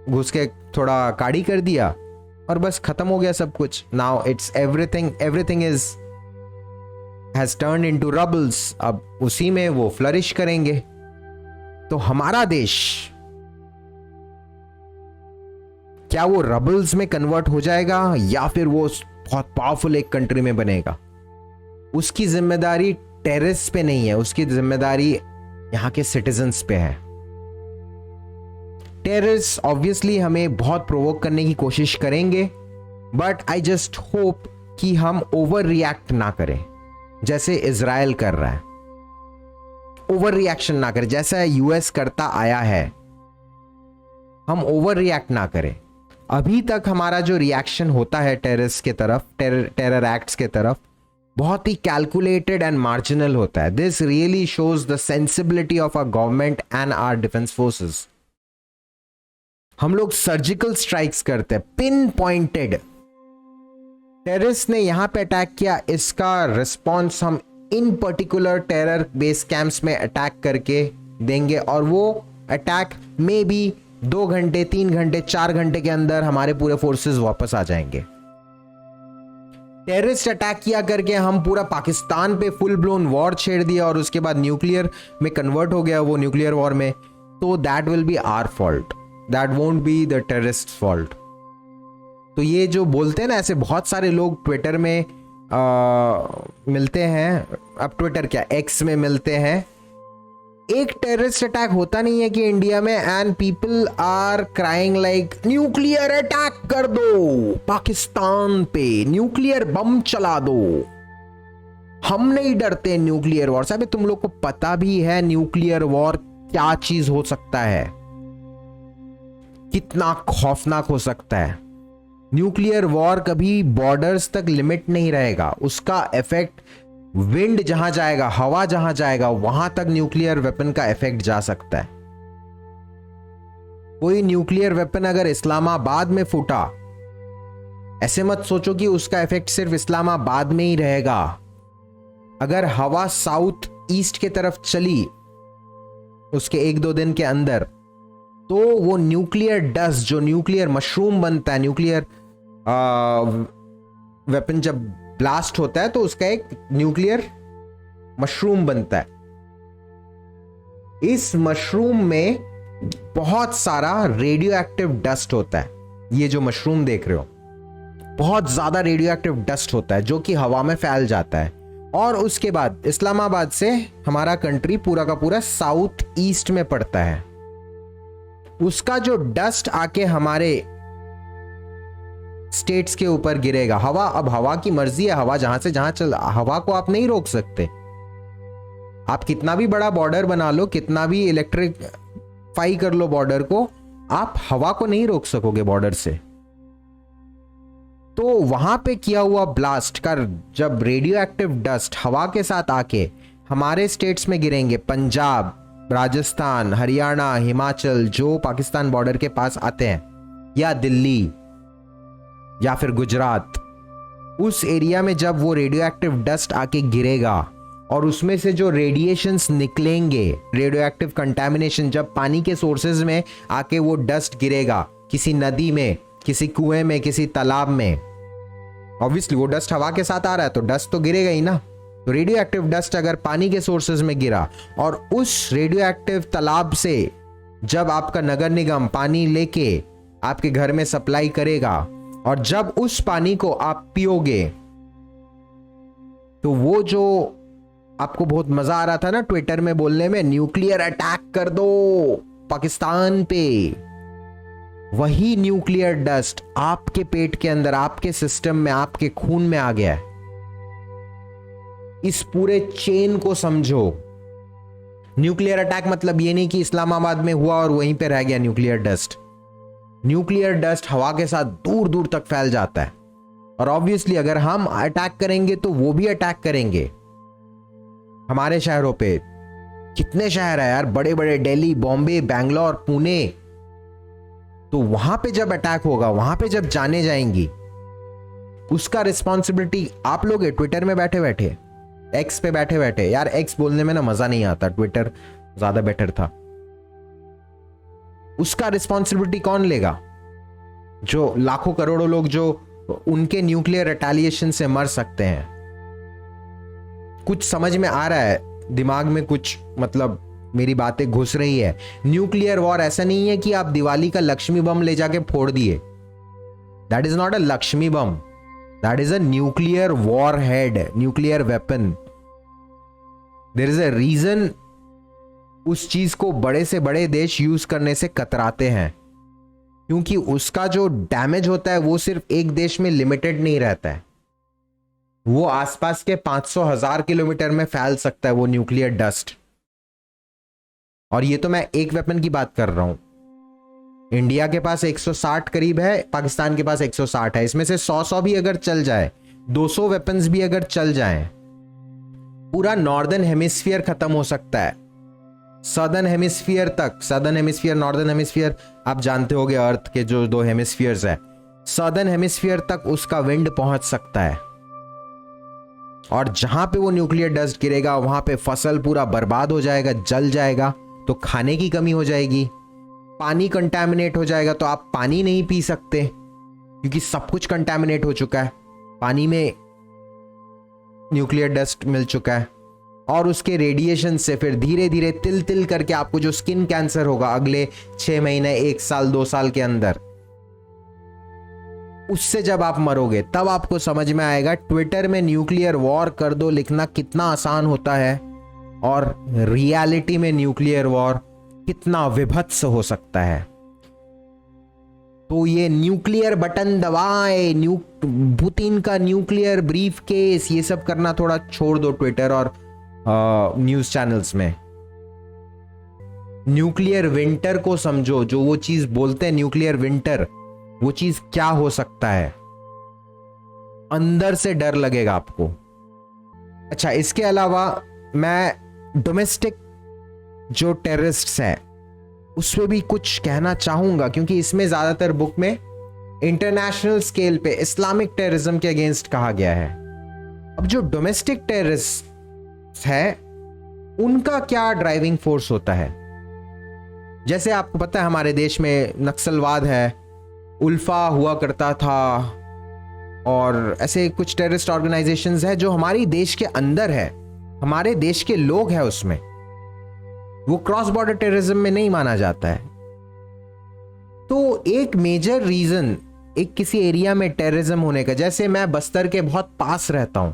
Speaker 1: घुस के थोड़ा काड़ी कर दिया और बस खत्म हो गया सब कुछ। Now it's everything is has turned into rubbles. अब उसी में वो फ्लरिश करेंगे। तो हमारा देश क्या वो रबल्स में कन्वर्ट हो जाएगा या फिर वो बहुत पावरफुल एक कंट्री में बनेगा? उसकी जिम्मेदारी टेररिस्ट पे नहीं है, उसकी जिम्मेदारी यहां के सिटीजन्स पे है। टेररिस्ट ऑब्वियसली हमें बहुत प्रोवोक करने की कोशिश करेंगे, बट आई जस्ट होप कि हम ओवर रिएक्ट ना करें जैसे इजराइल कर रहा है। ओवर रिएक्शन ना करें जैसा यूएस करता आया है, हम ओवर रिएक्ट ना करें। अभी तक हमारा जो रिएक्शन होता है टेररिस्ट के तरफ, टेरर एक्ट्स के तरफ, बहुत ही कैलकुलेटेड एंड मार्जिनल होता है। This really shows the sensibility of our government and our defence forces. हम लोग सर्जिकल स्ट्राइक्स करते हैं, पिन पॉइंटेड। टेररिस्ट ने यहां पे अटैक किया, इसका रिस्पॉन्स हम इन पर्टिकुलर टेरर बेस कैंप्स में अटैक करके देंगे, और वो अटैक में भी 2 घंटे 3 घंटे 4 घंटे के अंदर हमारे पूरे फोर्सेस वापस आ जाएंगे। टेररिस्ट अटैक किया करके हम पूरा पाकिस्तान पे फुल ब्लोन वॉर छेड़ दिया और उसके बाद न्यूक्लियर में कन्वर्ट हो गया वो न्यूक्लियर वॉर में, तो that will be our fault, that won't be the terrorist fault. तो ये जो बोलते हैं ना, ऐसे बहुत सारे लोग ट्विटर में मिलते हैं, अब ट्विटर क्या एक्स में मिलते हैं। एक टेररिस्ट अटैक होता नहीं है कि इंडिया में, and people are crying like nuclear attack कर दो, पाकिस्तान पे न्यूक्लियर बम चला दो, हम नहीं डरते न्यूक्लियर वॉर से। अबे तुम लोग को पता भी है न्यूक्लियर वॉर क्या चीज हो सकता है, कितना खौफनाक हो सकता है। न्यूक्लियर वॉर कभी बॉर्डर्स तक लिमिट नहीं रहेगा, उसका इफेक्ट विंड जहां जाएगा, हवा जहां जाएगा, वहां तक न्यूक्लियर वेपन का इफेक्ट जा सकता है। कोई न्यूक्लियर वेपन अगर इस्लामाबाद में फूटा, ऐसे मत सोचो कि उसका इफेक्ट सिर्फ इस्लामाबाद में ही रहेगा। अगर हवा साउथ ईस्ट के तरफ चली उसके 1-2 दिन के अंदर, तो वो न्यूक्लियर डस्ट, जो न्यूक्लियर मशरूम बनता है, न्यूक्लियर वेपन जब ब्लास्ट होता है तो उसका एक न्यूक्लियर मशरूम बनता है। इस मशरूम में बहुत सारा रेडियो एक्टिव डस्ट होता है। ये जो मशरूम देख रहे हो, बहुत ज्यादा रेडियो एक्टिव डस्ट होता है जो कि हवा में फैल जाता है। और उसके बाद इस्लामाबाद से हमारा कंट्री पूरा का पूरा साउथ ईस्ट में पड़ता है। उसका जो डस्ट आके हमारे स्टेट्स के ऊपर गिरेगा। हवा, अब हवा की मर्जी है, हवा जहां से जहां चल, हवा को आप नहीं रोक सकते। आप कितना भी बड़ा बॉर्डर बना लो, कितना भी इलेक्ट्रिफाई कर लो बॉर्डर को, आप हवा को नहीं रोक सकोगे बॉर्डर से। तो वहां पे किया हुआ ब्लास्ट का जब रेडियो एक्टिव डस्ट हवा के साथ आके हमारे स्टेट्स में गिरेंगे, पंजाब, राजस्थान, हरियाणा, हिमाचल, जो पाकिस्तान बॉर्डर के पास आते हैं, या दिल्ली या फिर गुजरात, उस एरिया में जब वो रेडियो एक्टिव डस्ट आके गिरेगा और उसमें से जो रेडिएशंस निकलेंगे, रेडियो एक्टिव कंटामिनेशन, जब पानी के सोर्सेज में आके वो डस्ट गिरेगा, किसी नदी में, किसी कुएं में, किसी तालाब में, ऑब्वियसली वो डस्ट हवा के साथ आ रहा है तो डस्ट तो गिरेगा ही ना। तो रेडियो एक्टिव डस्ट अगर पानी के सोर्सेज में गिरा और उस रेडियो एक्टिव तालाब से जब आपका नगर निगम पानी लेके आपके घर में सप्लाई करेगा और जब उस पानी को आप पियोगे, तो वो जो आपको बहुत मजा आ रहा था ना ट्विटर में बोलने में, न्यूक्लियर अटैक कर दो पाकिस्तान पे, वही न्यूक्लियर डस्ट आपके पेट के अंदर, आपके सिस्टम में, आपके खून में आ गया है। इस पूरे चेन को समझो। न्यूक्लियर अटैक मतलब ये नहीं कि इस्लामाबाद में हुआ और वहीं पे रह गया न्यूक्लियर डस्ट। न्यूक्लियर डस्ट हवा के साथ दूर दूर तक फैल जाता है और ऑब्वियसली अगर हम अटैक करेंगे तो वो भी अटैक करेंगे हमारे शहरों पे। कितने शहर है यार बड़े बड़े, दिल्ली, बॉम्बे, बैंगलोर, पुणे, तो वहां पे जब अटैक होगा, वहां पे जब जाने जाएंगी, उसका रिस्पॉन्सिबिलिटी आप लोग ट्विटर में बैठे बैठे, एक्स पे बैठे बैठे। यार एक्स बोलने में ना मजा नहीं आता, ट्विटर ज्यादा बेटर था। उसका रिस्पॉन्सिबिलिटी कौन लेगा? जो लाखों करोड़ों लोग जो उनके न्यूक्लियर रिटेलिएशन से मर सकते हैं। कुछ समझ में आ रहा है दिमाग में, कुछ मतलब मेरी बातें घुस रही है। न्यूक्लियर वॉर ऐसा नहीं है कि आप दिवाली का लक्ष्मी बम ले जाके फोड़ दिए। That is not a Lakshmi bomb, that is a nuclear warhead, nuclear weapon. There is a reason उस चीज को बड़े से बड़े देश यूज करने से कतराते हैं, क्योंकि उसका जो डैमेज होता है वो सिर्फ एक देश में लिमिटेड नहीं रहता है, वो आसपास के 500,000 किलोमीटर में फैल सकता है वो न्यूक्लियर डस्ट। और ये तो मैं एक वेपन की बात कर रहा हूं। इंडिया के पास 160 करीब है, पाकिस्तान के पास 160 है। इसमें से 100 भी अगर चल जाए, 200 वेपन्स भी अगर चल जाएं, पूरा नॉर्दर्न हेमिस्फीयर खत्म हो सकता है। सदर्न हेमिस्फीयर तक, सदर्न हेमिस्फीयर, नॉर्दर्न हेमिस्फीयर आप जानते होंगे, अर्थ के जो 2 हेमिस्फीयर्स है, सदर्न हेमिस्फीयर तक उसका विंड पहुंच सकता है। और जहां पे वो न्यूक्लियर डस्ट गिरेगा वहां पे फसल पूरा बर्बाद हो जाएगा, जल जाएगा, तो खाने की कमी हो जाएगी, पानी कंटैमिनेट हो जाएगा, तो आप पानी नहीं पी सकते क्योंकि सब कुछ कंटैमिनेट हो चुका है, पानी में न्यूक्लियर डस्ट मिल चुका है। और उसके रेडिएशन से फिर धीरे धीरे तिल तिल करके आपको जो स्किन कैंसर होगा अगले 6 महीने, 1 साल, 2 साल के अंदर, उससे जब आप मरोगे तब आपको समझ में आएगा ट्विटर में न्यूक्लियर वॉर कर दो लिखना कितना आसान होता है और रियलिटी में न्यूक्लियर वॉर कितना विभत्स हो सकता है। तो ये न्यूक्लियर बटन दबाए, पुतिन का न्यूक्लियर ब्रीफ केस, ये सब करना थोड़ा छोड़ दो ट्विटर और न्यूज चैनल्स में। न्यूक्लियर विंटर को समझो, जो वो चीज बोलते हैं न्यूक्लियर विंटर, वो चीज क्या हो सकता है। अंदर से डर लगेगा आपको, अच्छा, इसके अलावा मैं डोमेस्टिक जो टेररिस्ट्स हैं उस पर भी कुछ कहना चाहूंगा, क्योंकि इसमें ज्यादातर बुक में इंटरनेशनल स्केल पे इस्लामिक टेररिज्म के अगेंस्ट कहा गया है। अब जो डोमेस्टिक टेररिस्ट है उनका क्या ड्राइविंग फोर्स होता है? जैसे आपको पता है हमारे देश में नक्सलवाद है, उल्फा हुआ करता था, और ऐसे कुछ टेररिस्ट ऑर्गेनाइजेशंस है जो हमारी देश के अंदर है, हमारे देश के लोग हैं उसमें, वो क्रॉस बॉर्डर टेररिज्म में नहीं माना जाता है। तो एक मेजर रीजन एक किसी एरिया में टेररिज्म होने का, जैसे मैं बस्तर के बहुत पास रहता हूं,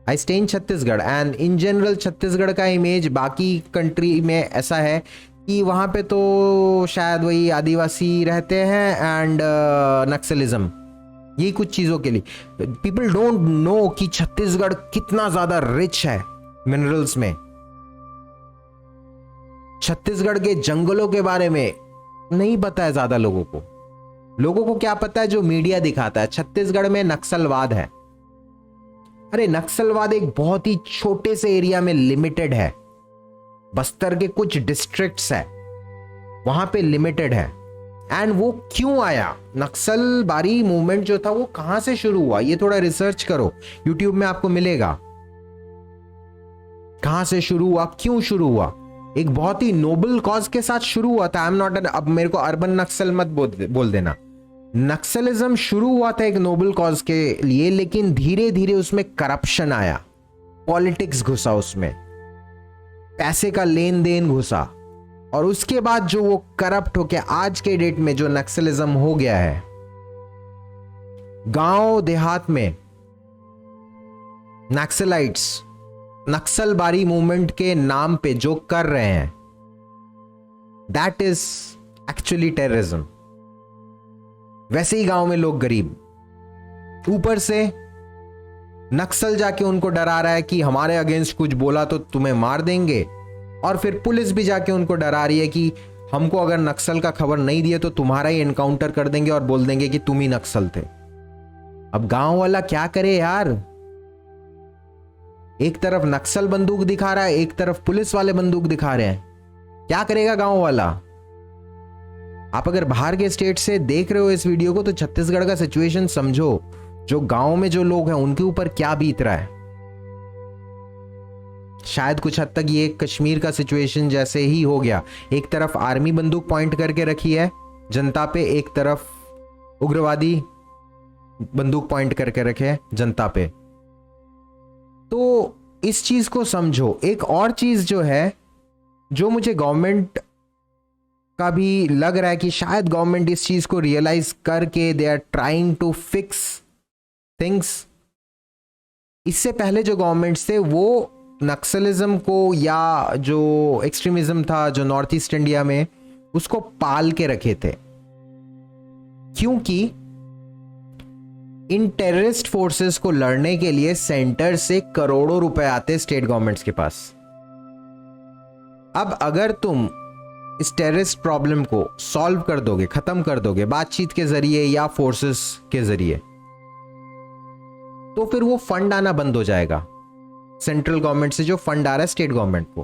Speaker 1: I stay in Chhattisgarh, and in general Chhattisgarh का इमेज बाकी कंट्री में ऐसा है कि वहां पे तो शायद वही आदिवासी रहते हैं एंड नक्सलिज्म, यही कुछ चीजों के लिए। पीपल डोंट नो कि छत्तीसगढ़ कितना ज्यादा रिच है मिनरल्स में। छत्तीसगढ़ के जंगलों के बारे में नहीं पता है ज्यादा लोगों को। लोगों को क्या पता है? जो मीडिया दिखाता है छत्तीसगढ़ में नक्सलवाद है। अरे नक्सलवाद एक बहुत ही छोटे से एरिया में लिमिटेड है, बस्तर के कुछ डिस्ट्रिक्ट्स है वहां पे लिमिटेड है। एंड वो क्यों आया? नक्सलबारी मूवमेंट जो था वो कहां से शुरू हुआ, ये थोड़ा रिसर्च करो, यूट्यूब में आपको मिलेगा कहां से शुरू हुआ, क्यों शुरू हुआ। एक बहुत ही नोबल कॉज के साथ शुरू हुआ था। आई एम नॉट एन, अब मेरे को अर्बन नक्सल मत बोल देना। नक्सलिज्म शुरू हुआ था एक नोबल कॉज के लिए, लेकिन धीरे धीरे उसमें करप्शन आया, पॉलिटिक्स घुसा, उसमें पैसे का लेन देन घुसा, और उसके बाद जो वो करप्ट होके आज के डेट में जो नक्सलिज्म हो गया है, गांव देहात में नक्सलाइट्स नक्सलबारी मूवमेंट के नाम पे जो कर रहे हैं, दैट इज एक्चुअली टेररिज्म। वैसे ही गांव में लोग गरीब, ऊपर से नक्सल जाके उनको डरा रहा है कि हमारे अगेंस्ट कुछ बोला तो तुम्हें मार देंगे, और फिर पुलिस भी जाके उनको डरा रही है कि हमको अगर नक्सल का खबर नहीं दिया तो तुम्हारा ही एनकाउंटर कर देंगे और बोल देंगे कि तुम ही नक्सल थे। अब गांव वाला क्या करे यार? एक तरफ नक्सल बंदूक दिखा रहा है, एक तरफ पुलिस वाले बंदूक दिखा रहे हैं, क्या करेगा गांव वाला? आप अगर बाहर के स्टेट से देख रहे हो इस वीडियो को तो छत्तीसगढ़ का सिचुएशन समझो, जो गांव में जो लोग हैं उनके ऊपर क्या बीत रहा है। शायद कुछ हद तक ये कश्मीर का सिचुएशन जैसे ही हो गया, एक तरफ आर्मी बंदूक पॉइंट करके रखी है जनता पे, एक तरफ उग्रवादी बंदूक पॉइंट करके रखे है जनता पे। तो इस चीज को समझो। एक और चीज जो है, जो मुझे गवर्नमेंट का भी लग रहा है कि शायद गवर्नमेंट इस चीज को रियलाइज करके they are trying to fix things. इससे पहले जो गवर्नमेंट्स थे वो नक्सलिज्म को, या जो एक्सट्रीमिज्म था जो नॉर्थ ईस्ट इंडिया में, उसको पाल के रखे थे, क्योंकि इन टेररिस्ट फोर्सेस को लड़ने के लिए सेंटर से करोड़ों रुपए आते स्टेट गवर्नमेंट्स के पास। अब अगर तुम इस टेररिस्ट प्रॉब्लम को सॉल्व कर दोगे, खत्म कर दोगे बातचीत के जरिए या फोर्सेस के जरिए, तो फिर वो फंड आना बंद हो जाएगा। सेंट्रल गवर्नमेंट से जो फंड आ रहा है स्टेट गवर्नमेंट को,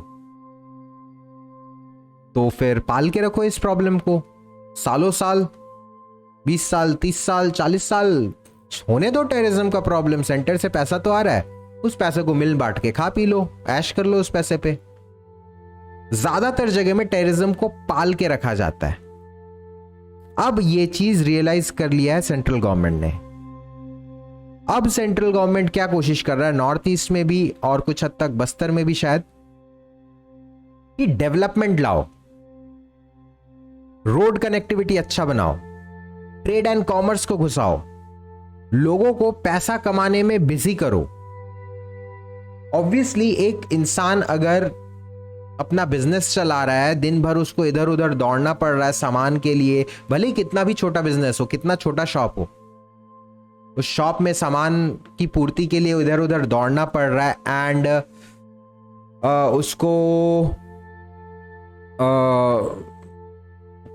Speaker 1: तो फिर पाल के रखो इस प्रॉब्लम को, सालों साल, 20 साल, 30 साल, 40 साल होने दो टेररिज्म का प्रॉब्लम। सेंटर से पैसा तो आ रहा है, उस पैसे को मिल बांट के खा पी लो, ऐश कर लो उस पैसे पे। ज्यादातर जगह में टेररिज्म को पाल के रखा जाता है। अब ये चीज रियलाइज कर लिया है सेंट्रल गवर्नमेंट ने। अब सेंट्रल गवर्नमेंट क्या कोशिश कर रहा है, नॉर्थ ईस्ट में भी और कुछ हद तक बस्तर में भी शायद, कि डेवलपमेंट लाओ, रोड कनेक्टिविटी अच्छा बनाओ, ट्रेड एंड कॉमर्स को घुसाओ, लोगों को पैसा कमाने में बिजी करो। ऑब्वियसली एक इंसान अगर अपना बिजनेस चला रहा है, दिन भर उसको इधर उधर दौड़ना पड़ रहा है सामान के लिए, भले कितना भी छोटा बिजनेस हो, कितना छोटा शॉप हो, उस शॉप में सामान की पूर्ति के लिए इधर उधर दौड़ना पड़ रहा है, एंड उसको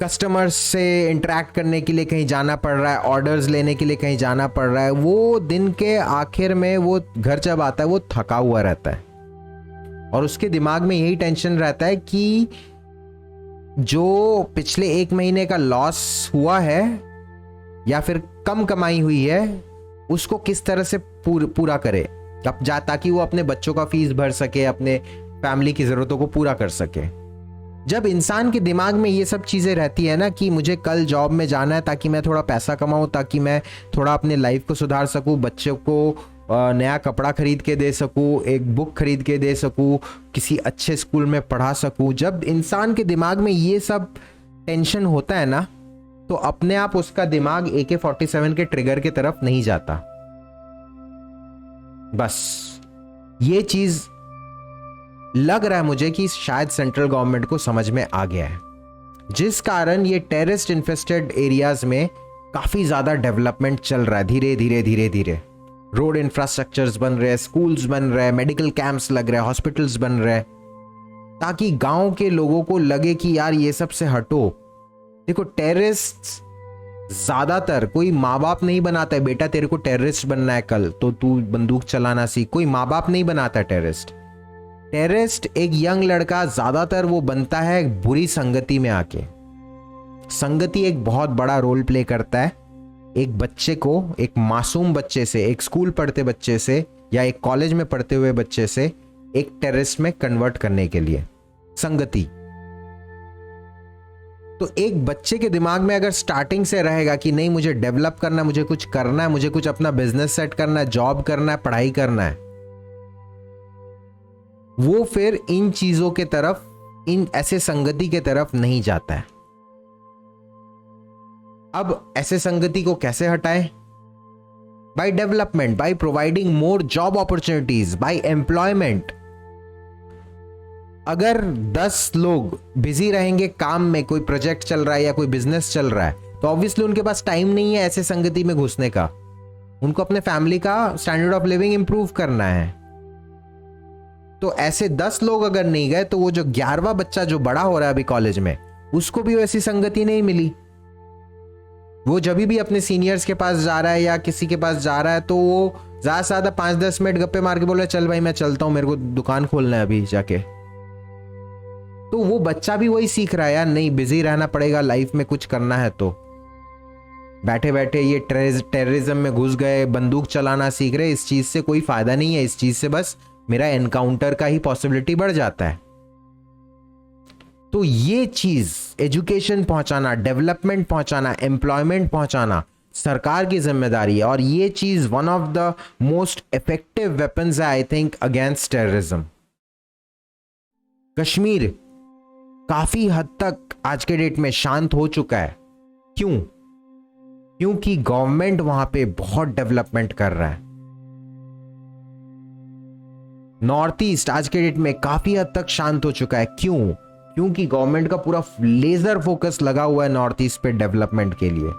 Speaker 1: कस्टमर्स से इंटरेक्ट करने के लिए कहीं जाना पड़ रहा है, ऑर्डर्स लेने के लिए कहीं जाना पड़ रहा है, वो दिन के आखिर में वो घर जब आता है वो थका हुआ रहता है और उसके दिमाग में यही टेंशन रहता है कि जो पिछले 1 महीने का लॉस हुआ है या फिर कम कमाई हुई है उसको किस तरह से पूरा करे ताकि वो अपने बच्चों का फीस भर सके, अपने फैमिली की ज़रूरतों को पूरा कर सके। जब इंसान के दिमाग में ये सब चीज़ें रहती है ना कि मुझे कल जॉब में जाना है ताकि मैं थोड़ा पैसा कमाऊं, ताकि मैं थोड़ा अपने लाइफ को सुधार सकूं, बच्चों को नया कपड़ा खरीद के दे सकूं, एक बुक खरीद के दे सकूं, किसी अच्छे स्कूल में पढ़ा सकूं, जब इंसान के दिमाग में ये सब टेंशन होता है ना तो अपने आप उसका दिमाग AK-47 के ट्रिगर की तरफ नहीं जाता। बस ये चीज़ लग रहा है मुझे कि शायद सेंट्रल गवर्नमेंट को समझ में आ गया है, जिस कारण ये टेररिस्ट इन्फेस्टेड एरियाज में काफी ज्यादा डेवलपमेंट चल रहा है। धीरे धीरे धीरे धीरे रोड इंफ्रास्ट्रक्चर्स बन रहे हैं, स्कूल्स बन रहे हैं, मेडिकल कैंप्स लग रहे हैं, हॉस्पिटल्स बन रहे हैं, ताकि गांव के लोगों को लगे कि यार ये सब से हटो। देखो टेररिस्ट ज्यादातर कोई माँ बाप नहीं बनाता है, बेटा तेरे को टेररिस्ट बनना है कल तो तू बंदूक चलाना सीख, कोई माँ बाप नहीं बनाता है टेररिस्ट। टेररिस्ट एक यंग लड़का ज्यादातर वो बनता है बुरी संगति में आके। संगति एक बहुत बड़ा रोल प्ले करता है एक बच्चे को, एक मासूम बच्चे से, एक स्कूल पढ़ते बच्चे से या एक कॉलेज में पढ़ते हुए बच्चे से एक टेररिस्ट में कन्वर्ट करने के लिए। संगति तो एक बच्चे के दिमाग में अगर स्टार्टिंग से रहेगा कि नहीं मुझे डेवलप करना है, मुझे कुछ करना है, मुझे कुछ अपना बिजनेस सेट करना है, जॉब करना है, पढ़ाई करना है, वो फिर इन चीजों के तरफ, इन ऐसे संगति के तरफ नहीं जाता है। अब ऐसे संगति को कैसे हटाएं? By development, by providing more job opportunities, by employment. अगर 10 लोग बिजी रहेंगे काम में, कोई प्रोजेक्ट चल रहा है या कोई बिजनेस चल रहा है, तो ऑब्वियसली उनके पास टाइम नहीं है ऐसे संगति में घुसने का। उनको अपने फैमिली का स्टैंडर्ड ऑफ लिविंग इंप्रूव करना है। तो ऐसे 10 लोग अगर नहीं गए तो वो जो 11वां बच्चा जो बड़ा हो रहा है अभी कॉलेज में, उसको भी वैसी संगति नहीं मिली। वो जब भी अपने सीनियर्स के पास जा रहा है या किसी के पास जा रहा है तो वो ज्यादा से ज्यादा 5-10 मिनट गप्पे मार के बोल रहा है चल भाई मैं चलता हूं, मेरे को दुकान खोलना है अभी जाके। तो वो बच्चा भी वही सीख रहा है यार, नहीं बिजी रहना पड़ेगा, लाइफ में कुछ करना है। तो बैठे बैठे ये टेररिज्म में घुस गए, बंदूक चलाना सीख रहे, इस चीज से कोई फायदा नहीं है। इस चीज से बस मेरा एनकाउंटर का ही पॉसिबिलिटी बढ़ जाता है। तो ये चीज एजुकेशन पहुंचाना, डेवलपमेंट पहुंचाना, एम्प्लॉयमेंट पहुंचाना सरकार की जिम्मेदारी है। और ये चीज one of the most effective weapons है I think against terrorism. Kashmir काफी हद तक आज के डेट में शांत हो चुका है। क्यों? क्योंकि गवर्नमेंट वहां पे बहुत डेवलपमेंट कर रहा है। नॉर्थ ईस्ट आज के डेट में काफी हद तक शांत हो चुका है। क्यों? क्योंकि गवर्नमेंट का पूरा लेजर फोकस लगा हुआ है नॉर्थ ईस्ट पे डेवलपमेंट के लिए।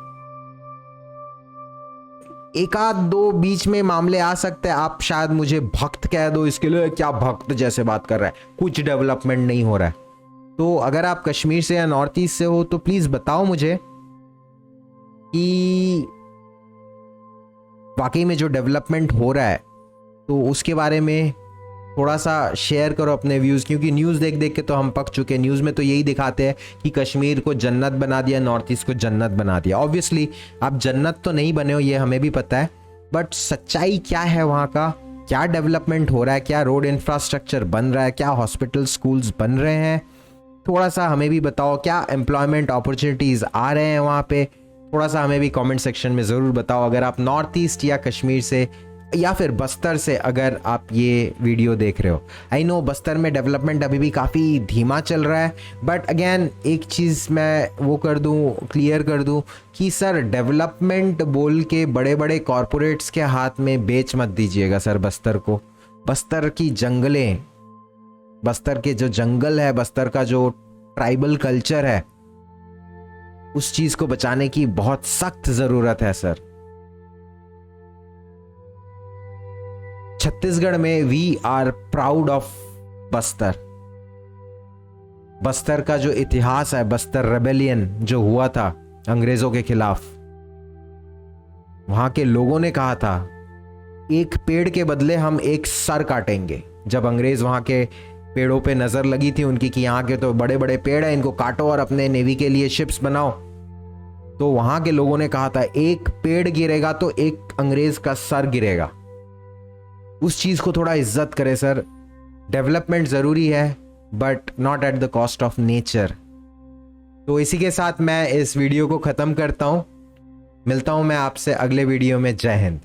Speaker 1: एक आध दो बीच में मामले आ सकते हैं, आप शायद मुझे भक्त कह दो इसके लिए, क्या भक्त जैसे बात कर रहा है, कुछ डेवलपमेंट नहीं हो रहा है। तो अगर आप कश्मीर से या नॉर्थ ईस्ट से हो तो प्लीज बताओ मुझे कि वाकई में जो डेवलपमेंट हो रहा है तो उसके बारे में थोड़ा सा शेयर करो अपने व्यूज़। क्योंकि न्यूज़ देख देख के तो हम पक चुके हैं। न्यूज़ में तो यही दिखाते हैं कि कश्मीर को जन्नत बना दिया, नॉर्थ ईस्ट को जन्नत बना दिया। ऑब्वियसली आप जन्नत तो नहीं बने हो, ये हमें भी पता है, बट सच्चाई क्या है वहाँ का? क्या डेवलपमेंट हो रहा है? क्या रोड इंफ्रास्ट्रक्चर बन रहा है? क्या हॉस्पिटल स्कूल्स बन रहे हैं? थोड़ा सा हमें भी बताओ। क्या एम्प्लॉयमेंट अपॉर्चुनिटीज़ आ रहे हैं वहाँ पे? थोड़ा सा हमें भी कमेंट सेक्शन में ज़रूर बताओ। अगर आप नॉर्थ ईस्ट या कश्मीर से या फिर बस्तर से अगर आप ये वीडियो देख रहे हो, आई नो बस्तर में डेवलपमेंट अभी भी काफ़ी धीमा चल रहा है, बट अगेन एक चीज़ मैं वो कर दूं, क्लियर कर दूं कि सर डेवलपमेंट बोल के बड़े बड़े कॉरपोरेट्स के हाथ में बेच मत दीजिएगा सर बस्तर को। बस्तर की जंगलें, बस्तर के जो जंगल है, बस्तर का जो ट्राइबल कल्चर है, उस चीज़ को बचाने की बहुत सख्त ज़रूरत है सर। छत्तीसगढ़ में we are proud of Bastar. Bastar का जो इतिहास है, बस्तर रेबेलियन जो हुआ था अंग्रेजों के खिलाफ, वहां के लोगों ने कहा था एक पेड़ के बदले हम एक सर काटेंगे। जब अंग्रेज वहां के पेड़ों पे नजर लगी थी उनकी कि यहाँ के तो बड़े बड़े पेड़ हैं, इनको काटो और अपने नेवी के लिए शिप्स बनाओ, तो वहां के लोगों ने कहा था एक पेड़ गिरेगा तो एक अंग्रेज का सर गिरेगा। उस चीज को थोड़ा इज्जत करें सर। डेवलपमेंट जरूरी है but not at the cost of nature. तो इसी के साथ मैं इस वीडियो को खत्म करता हूं। मिलता हूं मैं आपसे अगले वीडियो में। जय हिंद।